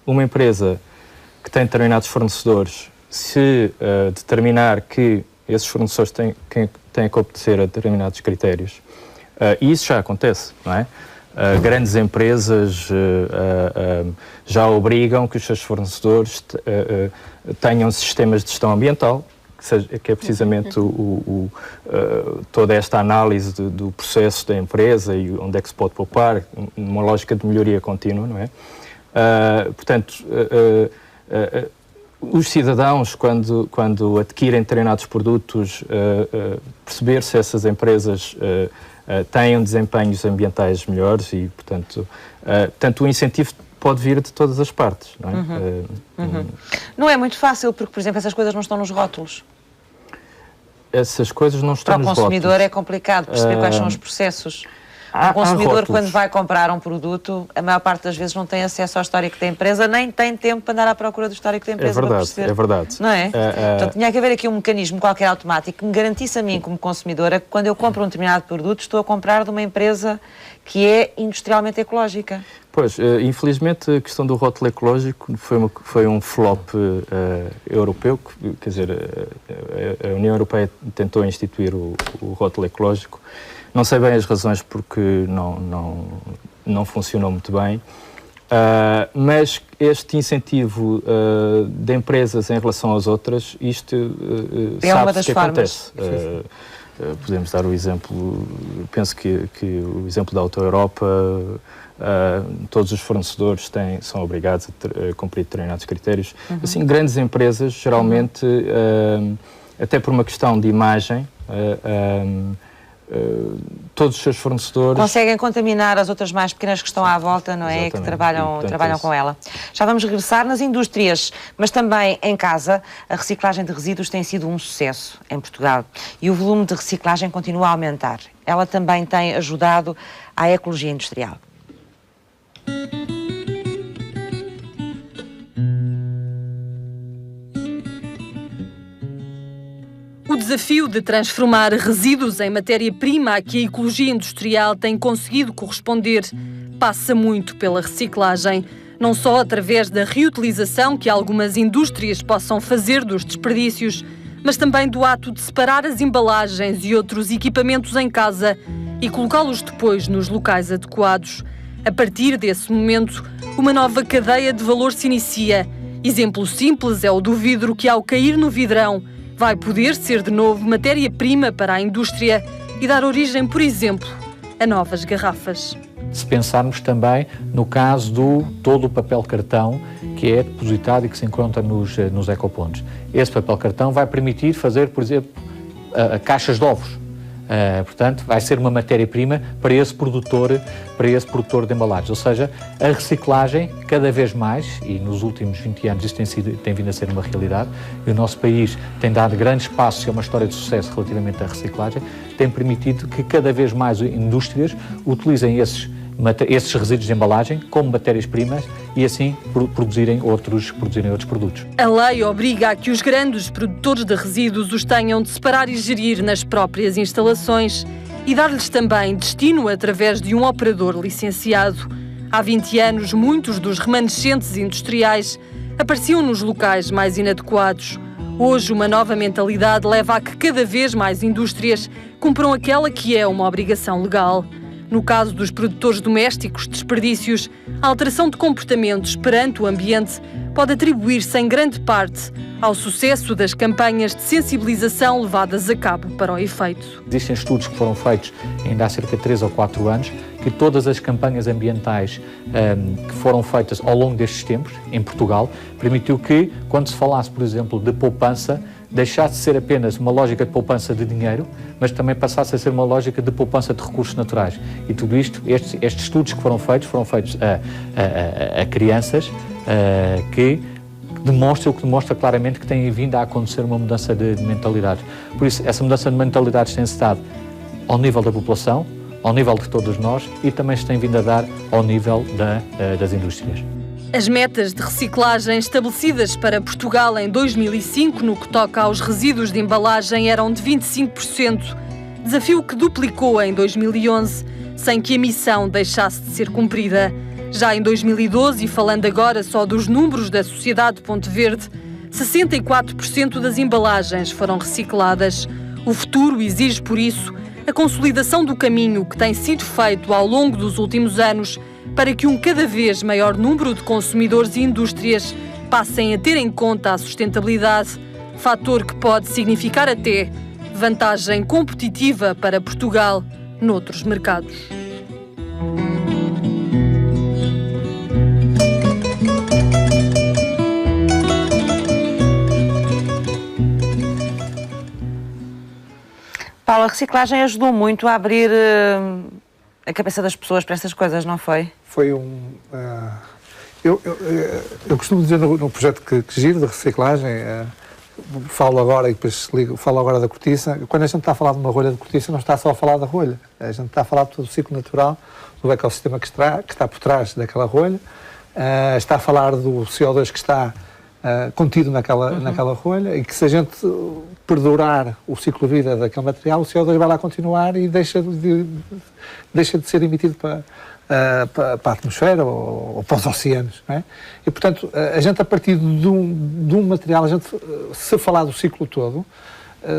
Uma empresa que tem determinados fornecedores, se determinar que esses fornecedores têm que obedecer a determinados critérios, e isso já acontece, não é? Grandes empresas já obrigam que os seus fornecedores tenham sistemas de gestão ambiental, que é precisamente toda esta análise do processo da empresa e onde é que se pode poupar, numa lógica de melhoria contínua, não é? Portanto, os cidadãos, quando adquirem determinados produtos, perceber se essas empresas têm desempenhos ambientais melhores e, portanto, o incentivo pode vir de todas as partes, não é? Não é muito fácil, porque, por exemplo, essas coisas não estão nos rótulos. Essas coisas não estão Para o nos consumidor rótulos. é complicado perceber quais são os processos. Há O consumidor, rótulos. quando vai comprar um produto, a maior parte das vezes não tem acesso ao histórico da empresa, nem tem tempo para andar à procura do histórico da empresa para perceber. É verdade. Não é? Portanto, tinha que haver aqui um mecanismo qualquer automático que me garantisse a mim, como consumidora, que quando eu compro um determinado produto, estou a comprar de uma empresa que é industrialmente ecológica. Pois, infelizmente a questão do rótulo ecológico foi um flop europeu, quer dizer, a União Europeia tentou instituir o rótulo ecológico. Não sei bem as razões porque não funcionou muito bem, mas este incentivo de empresas em relação às outras, isto É uma sabe-se das que formas. acontece. Podemos dar o exemplo, penso que o exemplo da Auto Europa, todos os fornecedores são obrigados a cumprir determinados critérios. Assim, grandes empresas, geralmente, até por uma questão de imagem, todos os seus fornecedores... Conseguem contaminar as outras mais pequenas que estão à volta, não é? Exatamente. Que trabalham, E, portanto, trabalham com ela. Já vamos regressar nas indústrias, mas também em casa. A reciclagem de resíduos tem sido um sucesso em Portugal e o volume de reciclagem continua a aumentar. Ela também tem ajudado à ecologia industrial. O desafio de transformar resíduos em matéria-prima a que a ecologia industrial tem conseguido corresponder passa muito pela reciclagem, não só através da reutilização que algumas indústrias possam fazer dos desperdícios, mas também do ato de separar as embalagens e outros equipamentos em casa e colocá-los depois nos locais adequados. A partir desse momento, uma nova cadeia de valor se inicia. Exemplo simples é o do vidro que, ao cair no vidrão, vai poder ser de novo matéria-prima para a indústria e dar origem, por exemplo, a novas garrafas. se pensarmos também no caso do todo o papel cartão que é depositado e que se encontra nos ecopontos. Esse papel cartão vai permitir fazer, por exemplo, caixas de ovos. Portanto, vai ser uma matéria-prima para esse produtor de embalagens. Ou seja, a reciclagem, cada vez mais, e nos últimos 20 anos isso tem vindo a ser uma realidade, e o nosso país tem dado grandes passos, é uma história de sucesso relativamente à reciclagem, tem permitido que cada vez mais indústrias utilizem esses resíduos de embalagem como matérias-primas e assim produzirem outros produtos. A lei obriga a que os grandes produtores de resíduos os tenham de separar e gerir nas próprias instalações e dar-lhes também destino através de um operador licenciado. Há 20 anos, muitos dos remanescentes industriais apareciam nos locais mais inadequados. Hoje, uma nova mentalidade leva a que cada vez mais indústrias cumpram aquela que é uma obrigação legal. No caso dos produtores domésticos, desperdícios, a alteração de comportamentos perante o ambiente pode atribuir-se em grande parte ao sucesso das campanhas de sensibilização levadas a cabo para o efeito. Existem estudos que foram feitos ainda há cerca de 3 ou 4 anos, que todas as campanhas ambientais que foram feitas ao longo destes tempos, em Portugal, permitiu que, quando se falasse, por exemplo, de poupança, deixasse de ser apenas uma lógica de poupança de dinheiro, mas também passasse a ser uma lógica de poupança de recursos naturais. E tudo isto, estes estudos que foram feitos a crianças que demonstra claramente que tem vindo a acontecer uma mudança de mentalidade. Por isso, essa mudança de mentalidades tem-se dado ao nível da população, ao nível de todos nós e também se tem vindo a dar ao nível das indústrias. As metas de reciclagem estabelecidas para Portugal em 2005 no que toca aos resíduos de embalagem eram de 25%, desafio que duplicou em 2011, sem que a missão deixasse de ser cumprida. Já em 2012, e falando agora só dos números da Sociedade Ponte Verde, 64% das embalagens foram recicladas. O futuro exige, por isso, a consolidação do caminho que tem sido feito ao longo dos últimos anos para que um cada vez maior número de consumidores e indústrias passem a ter em conta a sustentabilidade, fator que pode significar até vantagem competitiva para Portugal noutros mercados. Paulo, a reciclagem ajudou muito a abrir a cabeça das pessoas para estas coisas, não foi? Foi eu costumo dizer no projeto que giro de reciclagem, falo agora e depois falo agora da cortiça. Quando a gente está a falar de uma rolha de cortiça, não está só a falar da rolha. A gente está a falar de todo o ciclo natural, do ecossistema que está por trás daquela rolha. Está a falar do CO2 que está contido naquela rolha e que, se a gente perdurar o ciclo de vida daquele material, o CO2 vai lá continuar e deixa de ser emitido para a atmosfera ou para os oceanos, não é? E, portanto, a gente, a partir de um material, se falar do ciclo todo,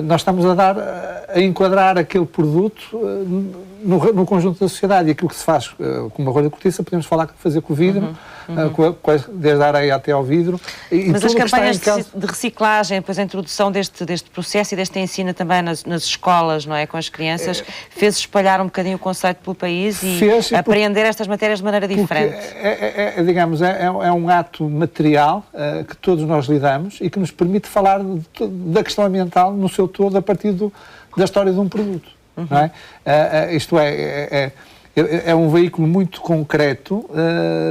nós estamos a enquadrar aquele produto no conjunto da sociedade. E aquilo que se faz com uma rolha de cortiça, podemos fazer com o vidro, desde a areia até ao vidro. Mas as campanhas de reciclagem, depois a introdução deste processo e deste ensino também nas escolas, não é? Com as crianças, fez espalhar um bocadinho o conceito pelo país e apreender estas matérias de maneira diferente. Digamos, é um ato material que todos nós lidamos e que nos permite falar da questão ambiental no seu todo a partir da história de um produto. Não é? Isto é um veículo muito concreto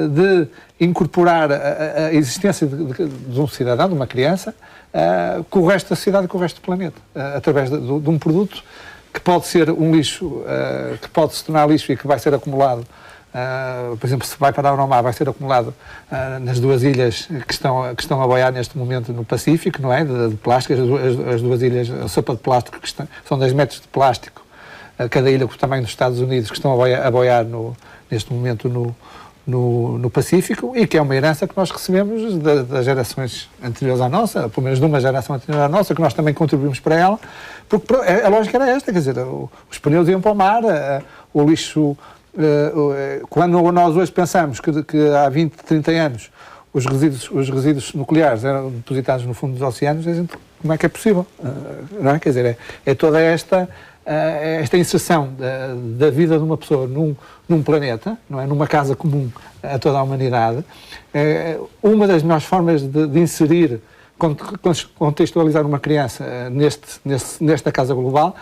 de incorporar a existência de um cidadão, de uma criança, com o resto da sociedade e com o resto do planeta, através de um produto que pode ser um lixo, que pode se tornar lixo e que vai ser acumulado, por exemplo, se vai parar no mar, vai ser acumulado nas duas ilhas que estão a boiar neste momento no Pacífico, não é? De plástico, as duas ilhas, a sopa de plástico, são 10 metros de plástico, cada ilha com o tamanho dos Estados Unidos, que estão a boiar neste momento no Pacífico, e que é uma herança que nós recebemos das gerações anteriores à nossa, pelo menos de uma geração anterior à nossa, que nós também contribuímos para ela, porque a lógica era esta, quer dizer, os pneus iam para o mar, o lixo, quando nós hoje pensamos que há 20, 30 anos os resíduos nucleares eram depositados no fundo dos oceanos, a gente, como é que é possível? Não é? Quer dizer, é toda esta esta inserção da vida de uma pessoa num planeta, não é? Numa casa comum a toda a humanidade. Uma das melhores formas de inserir, contextualizar uma criança nesta casa global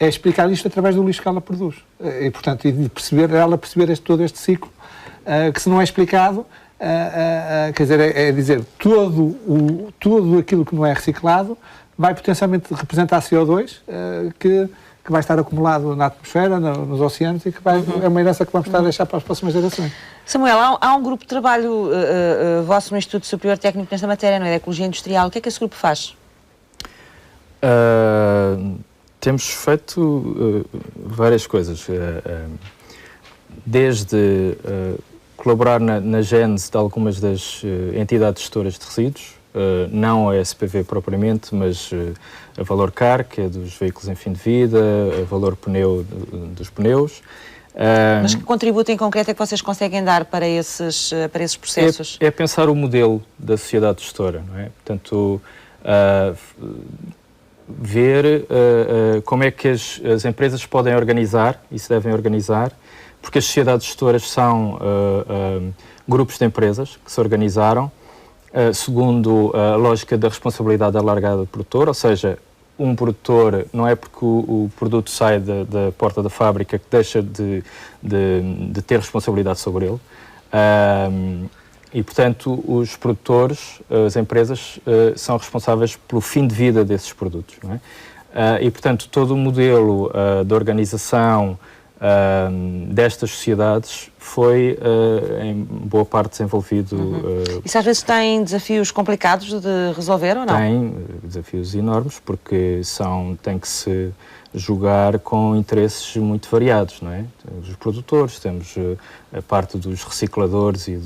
é explicar isto através do lixo que ela produz. E, portanto, de ela perceber todo este ciclo, que se não é explicado, quer dizer, é dizer, tudo aquilo que não é reciclado vai potencialmente representar CO2, que vai estar acumulado na atmosfera, nos oceanos, e que é uma herança que vamos estar a deixar para as próximas gerações. Samuel, há um grupo de trabalho vosso no Instituto Superior Técnico nesta matéria, não é? Da Ecologia Industrial. O que é que esse grupo faz? Temos feito várias coisas. Desde colaborar na gênese de algumas das entidades gestoras de resíduos, não a SPV propriamente, mas a Valor Car, que é dos veículos em fim de vida, a Valor Pneu dos pneus. Mas que contributo em concreto é que vocês conseguem dar para esses processos? É pensar o modelo da sociedade gestora, não é? Portanto, ver como é que as empresas podem organizar e se devem organizar, porque as sociedades gestoras são grupos de empresas que se organizaram segundo a lógica da responsabilidade alargada do produtor, ou seja, um produtor não é porque o produto sai da porta da fábrica que deixa de ter responsabilidade sobre ele. E, portanto, os produtores, as empresas, são responsáveis pelo fim de vida desses produtos, não é? E, portanto, todo o modelo de organização destas sociedades foi, em boa parte, desenvolvido... Isso às vezes tem desafios complicados de resolver ou não? Tem desafios enormes, porque tem que se jogar com interesses muito variados, não é? Temos os produtores, temos a parte dos recicladores e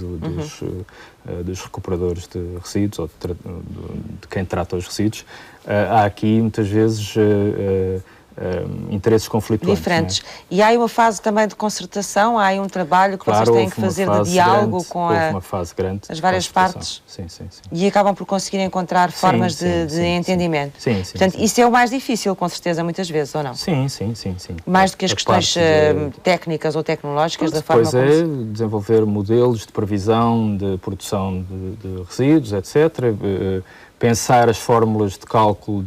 dos recuperadores de resíduos, ou de quem trata os resíduos. Há aqui, muitas vezes, interesses conflituantes. Diferentes. E há aí uma fase também de concertação, há aí um trabalho que vocês têm que fazer de diálogo com as várias partes. Sim. E acabam por conseguir encontrar formas de entendimento. Sim. Portanto, isso é o mais difícil, com certeza, muitas vezes, ou não? Sim. Mais do que as questões técnicas ou tecnológicas da forma como... Depois é desenvolver modelos de previsão, de produção de resíduos, etc., pensar as fórmulas de cálculo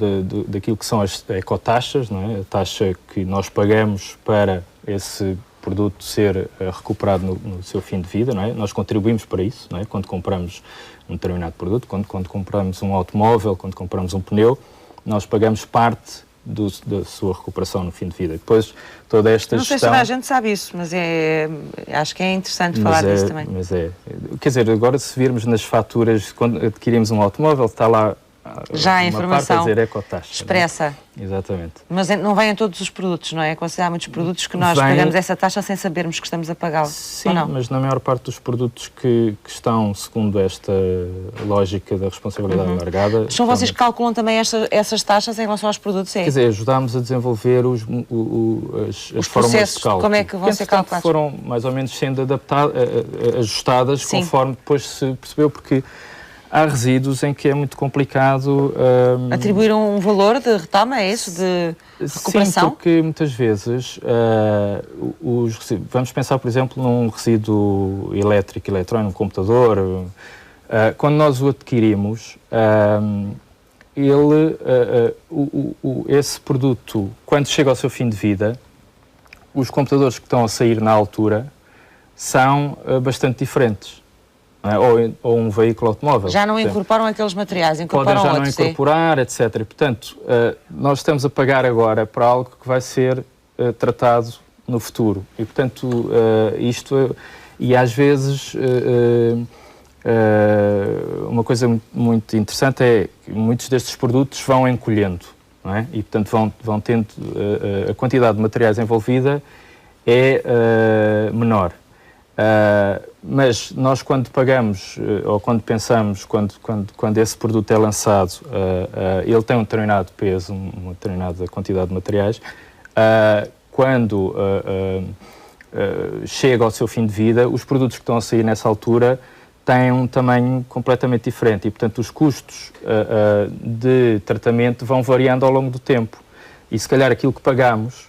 daquilo que são as ecotaxas, não é? A taxa que nós pagamos para esse produto ser recuperado no seu fim de vida, não é? Nós contribuímos para isso, não é? Quando compramos um determinado produto, quando compramos um automóvel, quando compramos um pneu, nós pagamos parte da sua recuperação no fim de vida. Depois, toda esta gestão... Não sei se toda a gente sabe isso, mas acho que é interessante falar disso também. Quer dizer, agora se virmos nas faturas, quando adquirimos um automóvel, está lá já a informação parte a dizer ecotaxa, expressa. Exatamente. Mas não vêm todos os produtos, não é? Há muitos produtos que nós pagamos essa taxa sem sabermos que estamos a pagá-la. Sim, mas na maior parte dos produtos que estão segundo esta lógica da responsabilidade alargada... São vocês que calculam também essas taxas em relação aos produtos? Quer dizer, ajudámos a desenvolver as fórmulas de cálculo. Como é que vão ser calculados? Foram mais ou menos sendo ajustadas conforme depois se percebeu, porque... Há resíduos em que é muito complicado... Atribuir um valor de retoma, é isso? De recuperação? Sim, porque muitas vezes vamos pensar, por exemplo, num resíduo elétrico, eletrónico, um computador. Quando nós o adquirimos, esse produto, quando chega ao seu fim de vida, os computadores que estão a sair na altura são bastante diferentes. Ou um veículo automóvel. Já não incorporam aqueles materiais, incorporam podem já outros, não incorporar, etc. E, portanto, nós estamos a pagar agora para algo que vai ser tratado no futuro. E, portanto, e às vezes, uma coisa muito interessante é que muitos destes produtos vão encolhendo, não é? E, portanto, vão tendo... a quantidade de materiais envolvida é menor. Mas nós, quando pagamos, ou quando pensamos, quando esse produto é lançado, ele tem um determinado peso, uma determinada quantidade de materiais. Quando chega ao seu fim de vida, os produtos que estão a sair nessa altura têm um tamanho completamente diferente e, portanto, os custos de tratamento vão variando ao longo do tempo. E, se calhar, aquilo que pagamos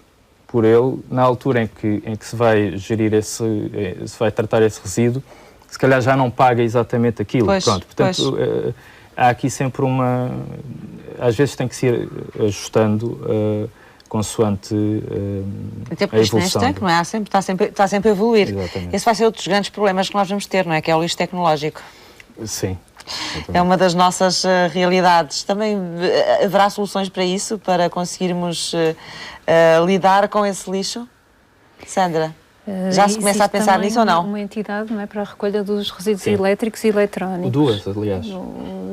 por ele, na altura em que se vai gerir se vai tratar esse resíduo, se calhar já não paga exatamente aquilo. Pois, Pronto, portanto, há aqui sempre às vezes tem que se ir ajustando consoante até porque a isto nem evolução. estanque, não é? Está sempre a evoluir. Exatamente. Esse vai ser outro dos grandes problemas que nós vamos ter, não é? Que é o lixo tecnológico. Sim. É uma das nossas realidades. Também haverá soluções para isso, para conseguirmos lidar com esse lixo? Sandra, já se começa a pensar nisso ou não? Uma entidade, não é, para a recolha dos resíduos Sim. elétricos e eletrónicos. Duas, aliás.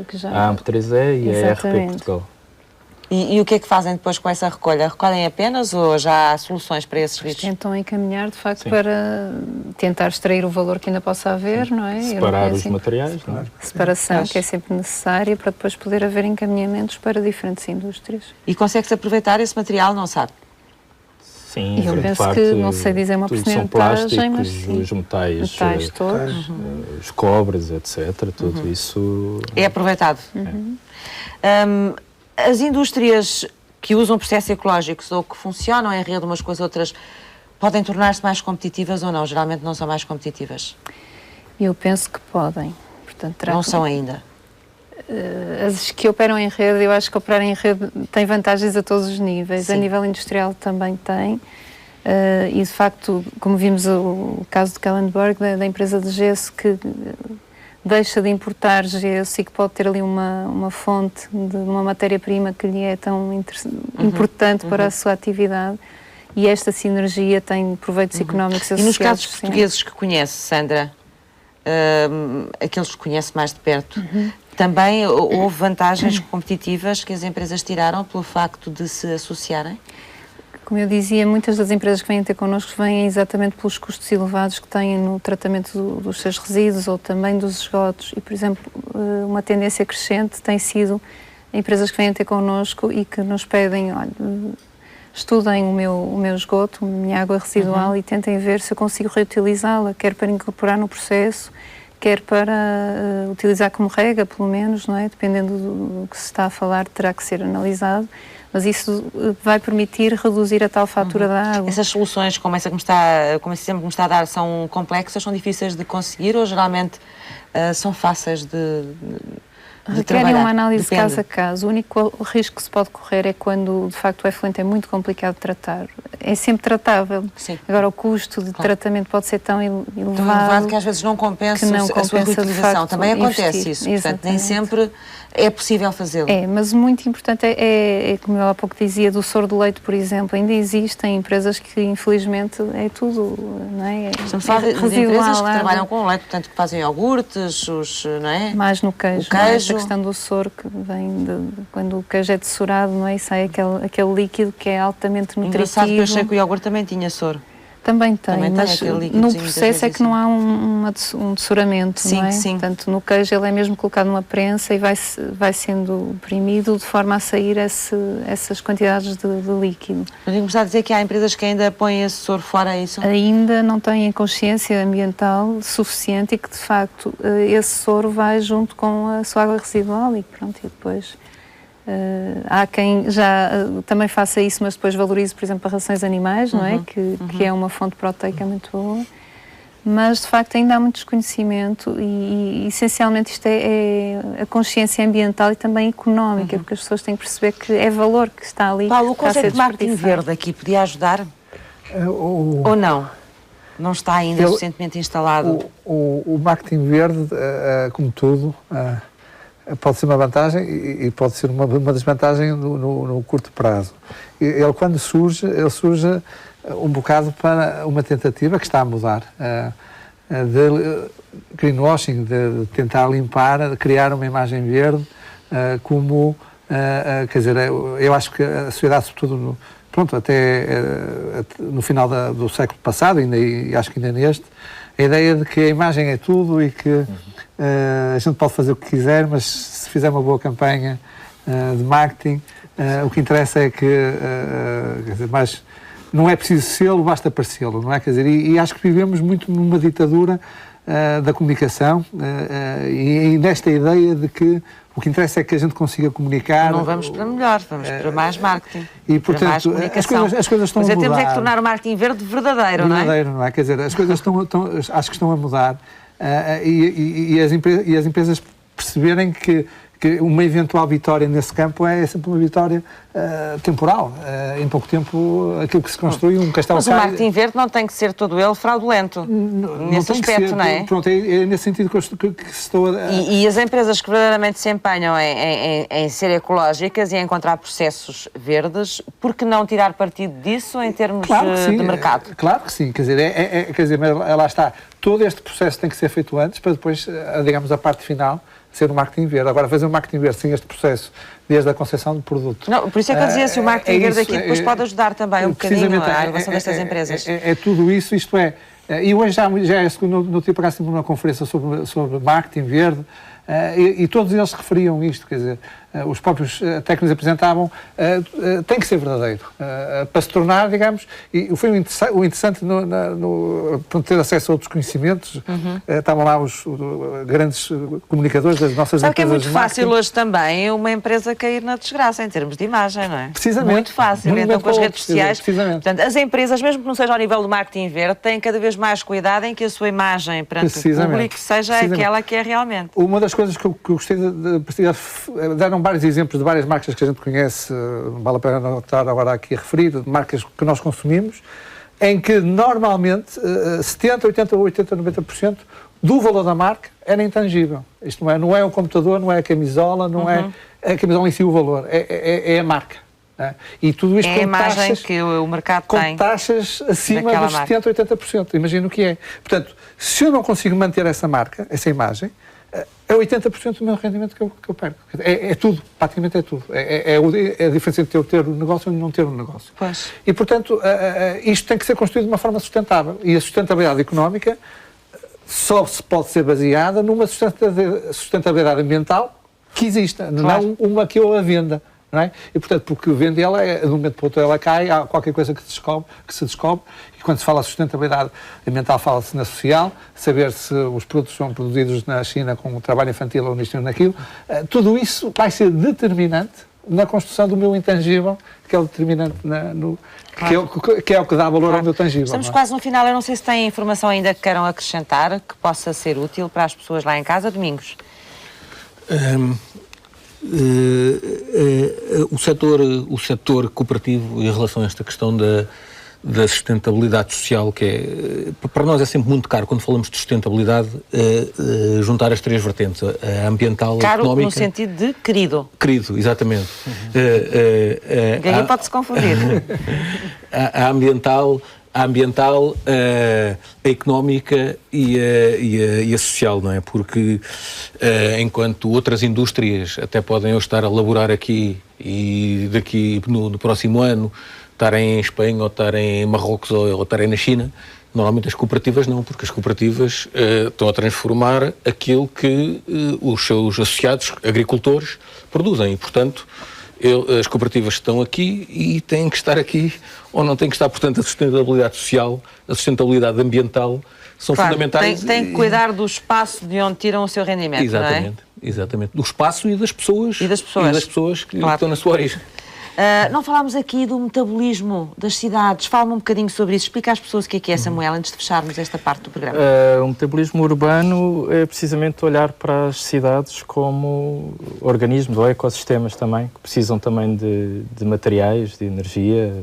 Que já... A AMP3E e a RP Exatamente. Portugal. E o que é que fazem depois com essa recolha? Recolhem apenas ou já há soluções para esses lixos? Tentam encaminhar, de facto, Sim. para tentar extrair o valor que ainda possa haver, não é? Separar os Assim, materiais, não é? separação, Pois. que é sempre necessária para depois poder haver encaminhamentos para diferentes indústrias. E consegue-se aproveitar esse material, não sabe? Sim, Eu grande penso parte, que, não sei dizer uma tudo são porcentagem, plásticos, mas sim. os metais, Metais todos. os cobres, etc. Tudo isso É aproveitado. As indústrias que usam processos ecológicos ou que funcionam em rede umas com as outras podem tornar-se mais competitivas ou não? Geralmente não são mais competitivas. Eu penso que podem. Portanto, Não são ainda. As que operam em rede, eu acho que operar em rede tem vantagens a todos os níveis. Sim. A nível industrial também tem. E, de facto, como vimos o caso de Kallenberg, da empresa de gesso, que deixa de importar gesso e que pode ter ali uma fonte de uma matéria-prima que lhe é tão importante para a sua atividade. E esta sinergia tem proveitos económicos associados. E nos casos sempre. portugueses que conhece, Sandra, aqueles que conhece mais de perto, também houve vantagens competitivas que as empresas tiraram pelo facto de se associarem? Como eu dizia, muitas das empresas que vêm ter connosco vêm exatamente pelos custos elevados que têm no tratamento dos seus resíduos ou também dos esgotos. E, por exemplo, uma tendência crescente tem sido empresas que vêm ter connosco e que nos pedem, olha, estudem o meu esgoto, a minha água residual e tentem ver se eu consigo reutilizá-la, quer para incorporar no processo, quer para utilizar como rega, pelo menos, não é? Dependendo do que se está a falar, terá que ser analisado. Mas isso vai permitir reduzir a tal fatura da água. Essas soluções, como esse exemplo que me está a dar, são complexas, são difíceis de conseguir ou geralmente são fáceis de Requerem trabalhar? uma análise Depende. caso a caso. O único risco que se pode correr é quando, de facto, o efluente é muito complicado de tratar. É sempre tratável. Sim. Agora, o custo de tratamento pode ser tão elevado, Tão elevado que às vezes não compensa, que não a sua compensa, de reutilização. facto, Também acontece investir. isso. Portanto, nem Exatamente. sempre é possível fazê-lo. É, mas muito importante é, como eu há pouco dizia, do soro do leite, por exemplo, ainda existem empresas que, infelizmente, é tudo, não é? Estamos a falar de residual, empresas que água. trabalham com leite, portanto, que fazem iogurtes, não é? Mais no queijo, O não é? queijo. Esta questão do soro que vem quando o queijo é dessorado, não é? E sai aquele líquido que é altamente Engraçado que eu achei nutritivo. que o iogurte também tinha soro. Também tem, Também tem mas aquele líquidozinho, no muitas processo é vezes que não há um dessoramento, Sim, não é? sim. Portanto, no queijo ele é mesmo colocado numa prensa e vai sendo premido de forma a sair essas quantidades de líquido. Mas eu gostava de dizer que há empresas que ainda põem esse soro fora, é isso? Ainda não têm consciência ambiental suficiente e que, de facto, esse soro vai junto com a sua água residual e pronto, e depois... há quem já também faça isso, mas depois valorize, por exemplo, as rações animais, não é? Que é uma fonte proteica muito boa. Mas, de facto, ainda há muito desconhecimento e essencialmente, isto é a consciência ambiental e também económica, porque as pessoas têm que perceber que é valor que está ali. Paulo, o que está a ser conceito de marketing desperdiçado. verde aqui podia ajudar? Ou não? Não está ainda suficientemente instalado? O marketing verde, como tudo, pode ser uma vantagem e pode ser uma desvantagem no curto prazo. Ele, quando surge um bocado para uma tentativa que está a mudar, de greenwashing, de tentar limpar, de criar uma imagem verde, quer dizer, eu acho que a sociedade, sobretudo, até no final do século passado, e acho que ainda neste, a ideia de que a imagem é tudo e que a gente pode fazer o que quiser, mas se fizer uma boa campanha de marketing, o que interessa é que, quer dizer, mas não é preciso sê-lo, basta parecê-lo, não é? Quer dizer, e acho que vivemos muito numa ditadura da comunicação e nesta ideia de que O que interessa é que a gente consiga comunicar. Não vamos para melhor, vamos para mais marketing. E, portanto, para mais comunicação. as coisas estão a mudar. Temos é que tornar o marketing verde verdadeiro, não é? Quer dizer, as coisas acho que estão a mudar e as empresas perceberem que uma eventual vitória nesse campo é sempre uma vitória temporal. Em pouco tempo, aquilo que se construi, um castelo cai... Mas o marketing verde não tem que ser todo ele fraudulento, nesse aspecto, não é? Pronto, é nesse sentido que estou a... E as empresas que verdadeiramente se empenham em ser ecológicas e em encontrar processos verdes, por que não tirar partido disso em termos de mercado? Claro que sim, quer dizer, mas lá está. Todo este processo tem que ser feito antes para depois, digamos, a parte final ser o marketing verde. Agora, fazer o marketing verde sem este processo, desde a concepção do produto... Não, por isso é que eu dizia, se o marketing verde aqui depois pode ajudar também um bocadinho à inovação destas empresas. É tudo isso, isto é... E hoje já no tipo tive uma conferência sobre marketing verde, e todos eles referiam isto, quer dizer, os próprios técnicos apresentavam, tem que ser verdadeiro, para se tornar, digamos, e foi o interessante para ter acesso a outros conhecimentos, estavam lá os grandes comunicadores das nossas Sabe empresas. Sabe que é muito fácil hoje também uma empresa cair na desgraça em termos de imagem, não é? Precisamente. Muito fácil, então com as redes sociais. Precisamente. Portanto, as empresas, mesmo que não seja ao nível do marketing verde, têm cada vez mais cuidado em que a sua imagem perante o público seja aquela que é realmente. Uma das coisas que eu gostei de deram vários exemplos de várias marcas que a gente conhece, não vale a pena estar agora aqui a referir, de marcas que nós consumimos, em que normalmente 70%, 80%, 90% do valor da marca era intangível. Isto não é o computador, não é a camisola, não é a camisola em si o valor, é a marca. É? E tudo isto é a imagem que o mercado tem. Com taxas acima dos 70%, 80%. Imagina o que é. Portanto, se eu não consigo manter essa marca, essa imagem, é 80% do meu rendimento que eu perco. É tudo, praticamente é tudo. É a diferença entre eu ter um negócio e não ter um negócio. Pois. E, portanto, isto tem que ser construído de uma forma sustentável. E a sustentabilidade económica só se pode ser baseada numa sustentabilidade ambiental que exista, não uma que eu a venda. Não é? E, portanto, porque vende ela, de um momento para o outro ela cai, há qualquer coisa que se descobre, e quando se fala de sustentabilidade ambiental fala-se na social, saber se os produtos são produzidos na China com trabalho infantil ou nisto ou naquilo, tudo isso vai ser determinante na construção do meu intangível, que é o determinante que é o que dá valor ao meu tangível. Estamos quase no final, eu não sei se têm informação ainda que queiram acrescentar, que possa ser útil para as pessoas lá em casa. Domingos. O setor cooperativo, em relação a esta questão da sustentabilidade social, que para nós é sempre muito caro, quando falamos de sustentabilidade, juntar as três vertentes, a ambiental, caro, a económica... no sentido de querido. Querido, exatamente. Aí pode-se confundir. A ambiental, a económica e a social, não é? Porque enquanto outras indústrias até podem estar a laborar aqui e daqui no próximo ano estarem em Espanha ou estarem em Marrocos ou estarem na China, normalmente as cooperativas não, porque as cooperativas estão a transformar aquilo que os seus associados agricultores produzem e, portanto, as cooperativas estão aqui e têm que estar aqui ou não têm que estar. Portanto, a sustentabilidade social, a sustentabilidade ambiental são fundamentais. Tem que cuidar do espaço de onde tiram o seu rendimento, exatamente, não é? Exatamente. Do espaço e das pessoas. E das pessoas Que estão na sua origem. Não falámos aqui do metabolismo das cidades. Fala-me um bocadinho sobre isso. Explica às pessoas o que é, Samuel, antes de fecharmos esta parte do programa. O metabolismo urbano é precisamente olhar para as cidades como organismos ou ecossistemas também, que precisam também de materiais, de energia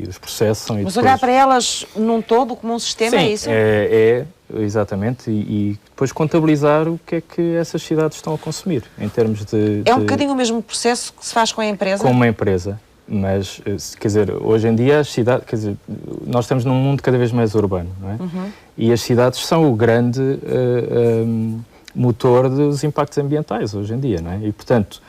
e os processam. Mas olhar para elas num todo, como um sistema, sim, é isso? Exatamente, e depois contabilizar o que é que essas cidades estão a consumir, em termos de... É um bocadinho o mesmo processo que se faz com a empresa? Com uma empresa, mas, quer dizer, hoje em dia as cidades, quer dizer, nós estamos num mundo cada vez mais urbano, não é? E as cidades são o grande motor dos impactos ambientais hoje em dia, não é? E, portanto,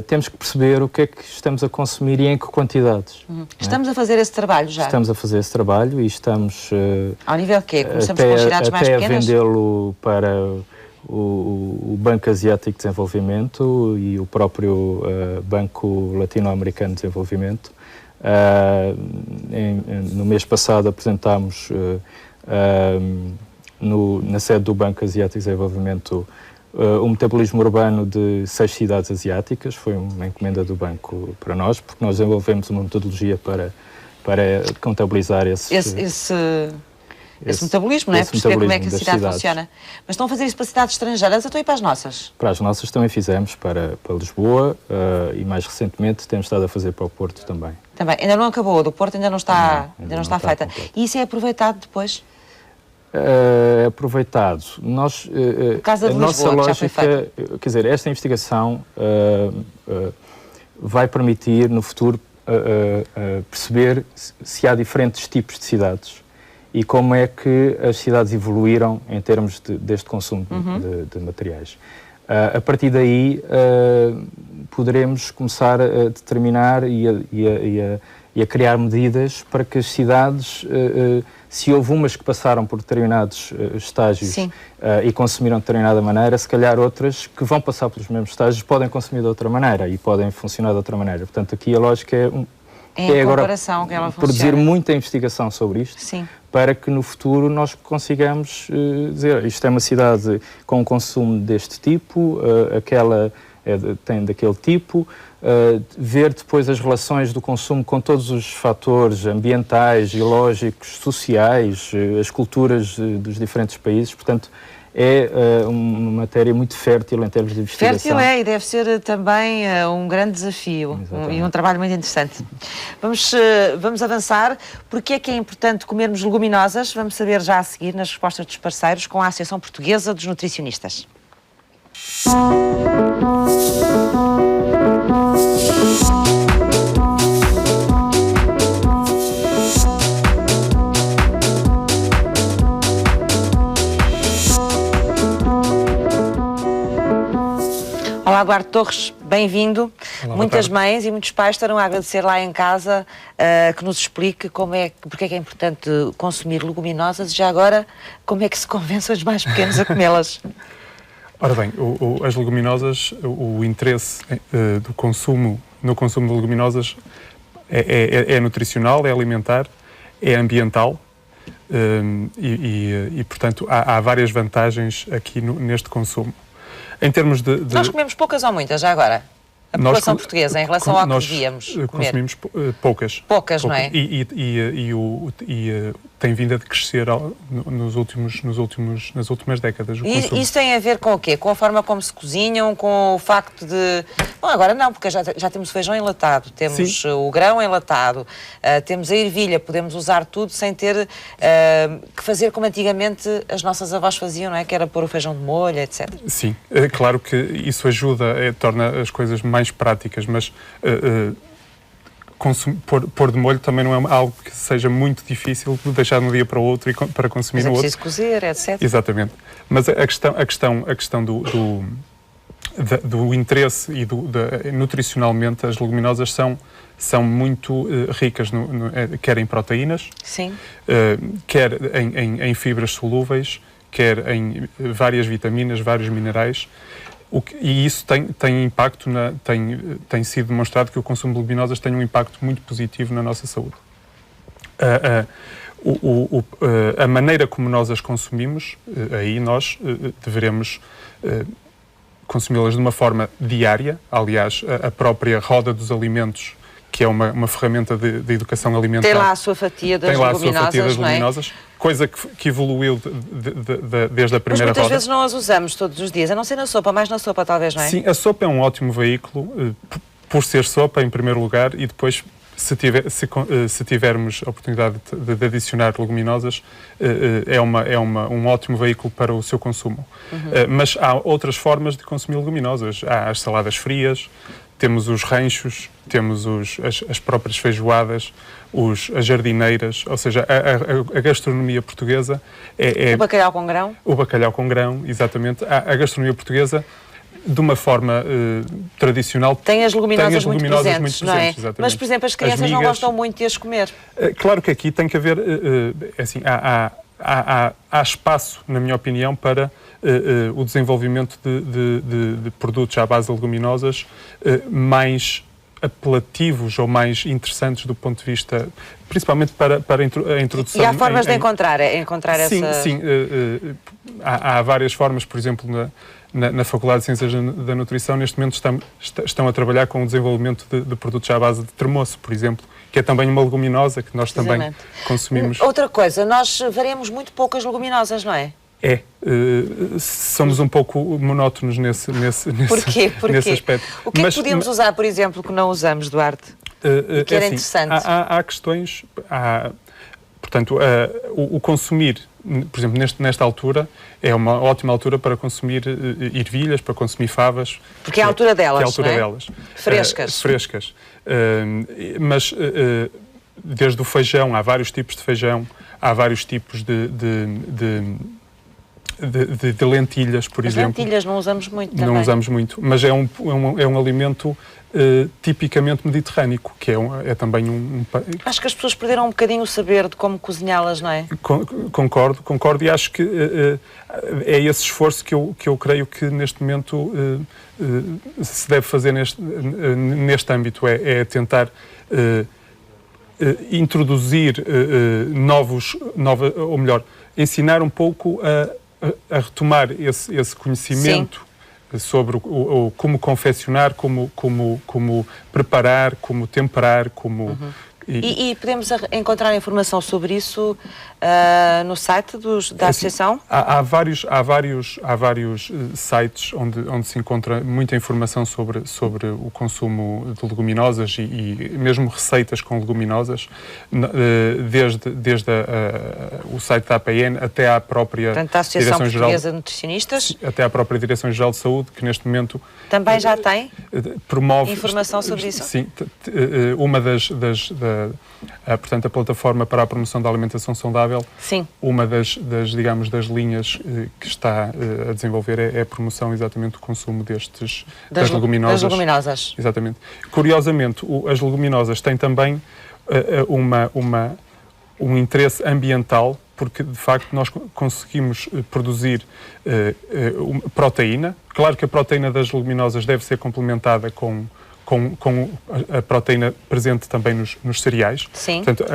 temos que perceber o que é que estamos a consumir e em que quantidades. Estamos a fazer esse trabalho já? Estamos a fazer esse trabalho e estamos... Ao nível de quê? Começamos com as cidades mais pequenas? Até a vendê-lo para o Banco Asiático de Desenvolvimento e o próprio Banco Latino-Americano de Desenvolvimento. No mês passado apresentámos na sede do Banco Asiático de Desenvolvimento o metabolismo urbano de 6 cidades asiáticas. Foi uma encomenda do banco para nós, porque nós desenvolvemos uma metodologia para contabilizar esse metabolismo, não é? Perceber como é que a cidade funciona. Mas estão a fazer isso para cidades estrangeiras, então e para as nossas? Para as nossas também fizemos, para Lisboa, e mais recentemente temos estado a fazer para o Porto também. Também. Ainda não acabou, do Porto ainda não está feita. Completo. E isso é aproveitado depois? É aproveitado. Nós, Por causa de a nossa Lisboa, que já foi lógica, quer dizer, esta investigação vai permitir no futuro perceber se há diferentes tipos de cidades e como é que as cidades evoluíram em termos deste consumo de materiais. A partir daí poderemos começar a determinar e a criar medidas para que as cidades, se houve umas que passaram por determinados estágios e consumiram de determinada maneira, se calhar outras que vão passar pelos mesmos estágios podem consumir de outra maneira e podem funcionar de outra maneira. Portanto, aqui a lógica é agora que ela produzir muita investigação sobre isto, Sim. para que no futuro nós consigamos dizer isto é uma cidade com um consumo deste tipo, aquela tem daquele tipo, ver depois as relações do consumo com todos os fatores ambientais, geológicos, sociais, as culturas dos diferentes países. Portanto, é uma matéria muito fértil em termos de investigação. Fértil é, e deve ser também um grande desafio. E um trabalho muito interessante. Vamos avançar. Porque é que é importante comermos leguminosas? Vamos saber já a seguir nas respostas dos parceiros com a Associação Portuguesa dos Nutricionistas. Olá, Eduardo Torres, bem-vindo. Muitas mães e muitos pais estarão a agradecer lá em casa que nos explique porque é que é importante consumir leguminosas e já agora como é que se convence os mais pequenos a comê-las. Ora bem, as leguminosas, o interesse no consumo de leguminosas é nutricional, é alimentar, é ambiental e portanto, há várias vantagens aqui neste consumo. Em termos de... Nós comemos poucas ou muitas, já agora? A população portuguesa, em relação ao que devíamos comer? Consumimos poucas. Poucas, não é? E tem vindo a decrescer nas últimas décadas. E isso tem a ver com o quê? Com a forma como se cozinham, com o facto de... Bom, agora não, porque já temos o feijão enlatado, temos o grão enlatado, temos a ervilha, podemos usar tudo sem ter que fazer como antigamente as nossas avós faziam, não é? Que era pôr o feijão de molho, etc. Sim, é claro que isso ajuda, torna as coisas mais práticas, mas pôr de molho também não é algo que seja muito difícil de deixar de um dia para o outro e para consumir no outro. Mas é preciso cozer, etc. Exatamente. Mas a questão do interesse e nutricionalmente as leguminosas são muito ricas, quer em proteínas, Sim. Quer em fibras solúveis, quer em várias vitaminas, vários minerais. E isso tem impacto, tem sido demonstrado que o consumo de leguminosas tem um impacto muito positivo na nossa saúde. A maneira como nós as consumimos, aí nós deveremos consumi-las de uma forma diária. Aliás, a própria roda dos alimentos, que é uma ferramenta de educação alimentar. Tem lá a sua fatia das leguminosas, coisa que evoluiu desde a primeira roda. Mas muitas vezes não as usamos todos os dias, a não ser na sopa, mais na sopa talvez, não é? Sim, a sopa é um ótimo veículo, por ser sopa em primeiro lugar, e depois se tivermos a oportunidade de adicionar leguminosas, é um ótimo veículo para o seu consumo. Mas há outras formas de consumir leguminosas. Há as saladas frias, temos os ranchos, temos as próprias feijoadas, as jardineiras, ou seja, a gastronomia portuguesa O bacalhau com grão? O bacalhau com grão, exatamente. A gastronomia portuguesa, de uma forma tradicional, tem as leguminosas muito presentes, muito presentes, não é? exatamente. Mas, por exemplo, as crianças não gostam muito de as comer. Claro que aqui tem que haver, assim, há espaço, na minha opinião, para o desenvolvimento de produtos à base de leguminosas mais apelativos ou mais interessantes do ponto de vista, principalmente para a introdução. E há formas de encontrar essa... Sim. Há várias formas, por exemplo, na Faculdade de Ciências da Nutrição, neste momento estão a trabalhar com o desenvolvimento de produtos à base de tremoço, por exemplo, que é também uma leguminosa que nós também consumimos. Outra coisa, nós variamos muito pouco as leguminosas, não é? Somos um pouco monótonos nesse aspecto. O que é que podíamos usar, por exemplo, que não usamos, Duarte? Que era interessante. Há questões... Portanto, o consumir, por exemplo, nesta altura, é uma ótima altura para consumir ervilhas, para consumir favas. Porque é a altura delas, é a altura não é? delas. Frescas. Mas desde o feijão, há vários tipos de feijão, há vários tipos de lentilhas, por exemplo. Lentilhas não usamos muito também. Não usamos muito, mas é um alimento tipicamente mediterrâneo, que é também Acho que as pessoas perderam um bocadinho o saber de como cozinhá-las, não é? Concordo e acho que é esse esforço que eu creio que neste momento se deve fazer neste âmbito, é tentar introduzir ou melhor, ensinar um pouco a retomar esse conhecimento. Sim. Sobre como confeccionar, como preparar, como temperar, E podemos encontrar informação sobre isso no site da Associação? Há vários sites onde se encontra muita informação sobre o consumo de leguminosas e mesmo receitas com leguminosas, desde o site da APN até à própria Associação Portuguesa de Nutricionistas, até à própria Direção-Geral de Saúde, que neste momento também já tem promove informação sobre isso. Sim, uma portanto, a plataforma para a promoção da alimentação saudável. Sim. Uma das linhas que está a desenvolver é a promoção exatamente do consumo das leguminosas. Das leguminosas. Exatamente. Curiosamente, as leguminosas têm também um interesse ambiental, porque de facto nós conseguimos produzir proteína. Claro que a proteína das leguminosas deve ser complementada com a proteína presente também nos cereais. Sim. Portanto,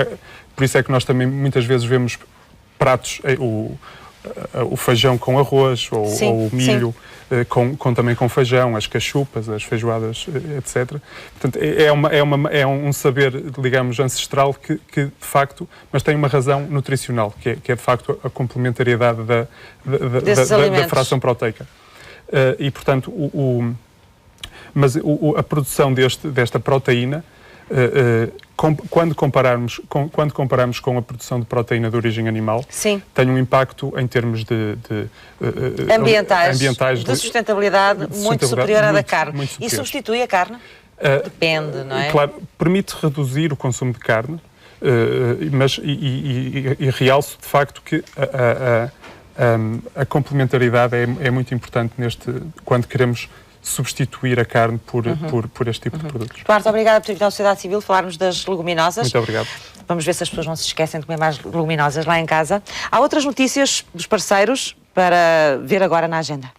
por isso é que nós também muitas vezes vemos pratos, o feijão com arroz, ou o milho também com feijão, as cachupas, as feijoadas, etc. Portanto, é um saber, digamos, ancestral que de facto, mas tem uma razão nutricional, que é de facto a complementariedade da fração proteica. E, portanto, mas a produção desta proteína, quando compararmos com a produção de proteína de origem animal, sim, tem um impacto em termos de ambientais de sustentabilidade muito superior à da carne. E substitui a carne? Depende, não é? Claro, permite reduzir o consumo de carne, mas realço de facto que a complementaridade é muito importante quando queremos substituir a carne por este tipo de produtos. Duarte, obrigada por ter vindo à Sociedade Civil falarmos das leguminosas. Muito obrigado. Vamos ver se as pessoas não se esquecem de comer mais leguminosas lá em casa. Há outras notícias dos parceiros para ver agora na agenda.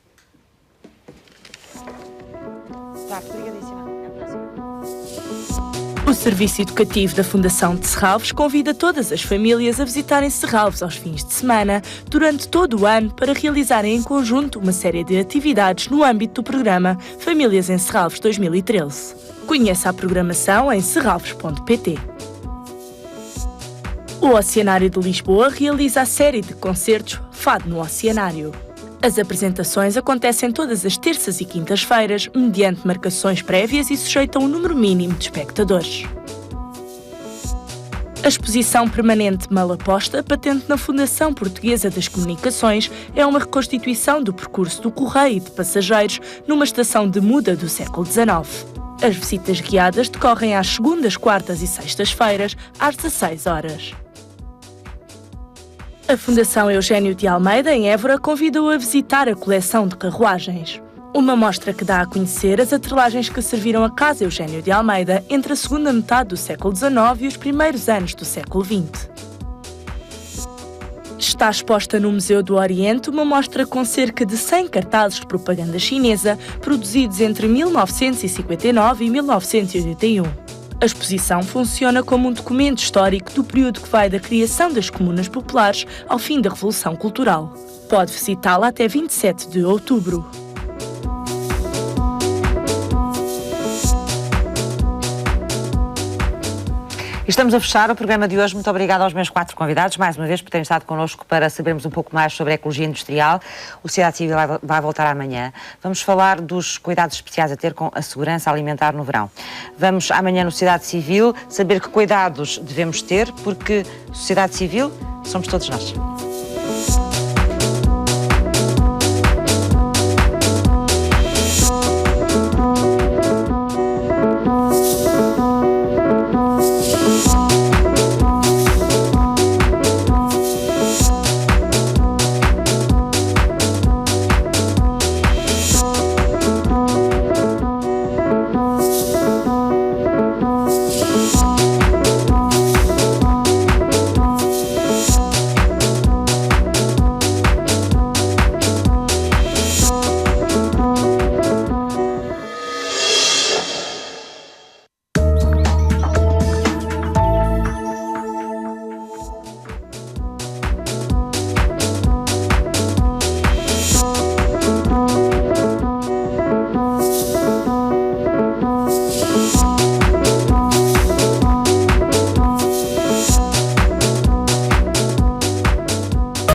Duarte, obrigadíssima. O Serviço Educativo da Fundação de Serralves convida todas as famílias a visitarem Serralves aos fins de semana, durante todo o ano, para realizarem em conjunto uma série de atividades no âmbito do programa Famílias em Serralves 2013. Conheça a programação em serralves.pt. O Oceanário de Lisboa realiza a série de concertos Fado no Oceanário. As apresentações acontecem todas as terças e quintas-feiras, mediante marcações prévias e sujeitam um número mínimo de espectadores. A exposição permanente Malaposta, patente na Fundação Portuguesa das Comunicações, é uma reconstituição do percurso do correio de passageiros numa estação de muda do século XIX. As visitas guiadas decorrem às segundas, quartas e sextas-feiras, às 16 horas. A Fundação Eugênio de Almeida, em Évora, convida-o a visitar a coleção de carruagens. Uma mostra que dá a conhecer as atrelagens que serviram a Casa Eugênio de Almeida entre a segunda metade do século XIX e os primeiros anos do século XX. Está exposta no Museu do Oriente uma mostra com cerca de 100 cartazes de propaganda chinesa produzidos entre 1959 e 1981. A exposição funciona como um documento histórico do período que vai da criação das comunas populares ao fim da Revolução Cultural. Pode visitá-la até 27 de outubro. Estamos a fechar o programa de hoje. Muito obrigada aos meus 4 convidados, mais uma vez, por terem estado connosco para sabermos um pouco mais sobre a ecologia industrial. O Sociedade Civil vai voltar amanhã. Vamos falar dos cuidados especiais a ter com a segurança alimentar no verão. Vamos amanhã no Sociedade Civil saber que cuidados devemos ter, porque Sociedade Civil somos todos nós.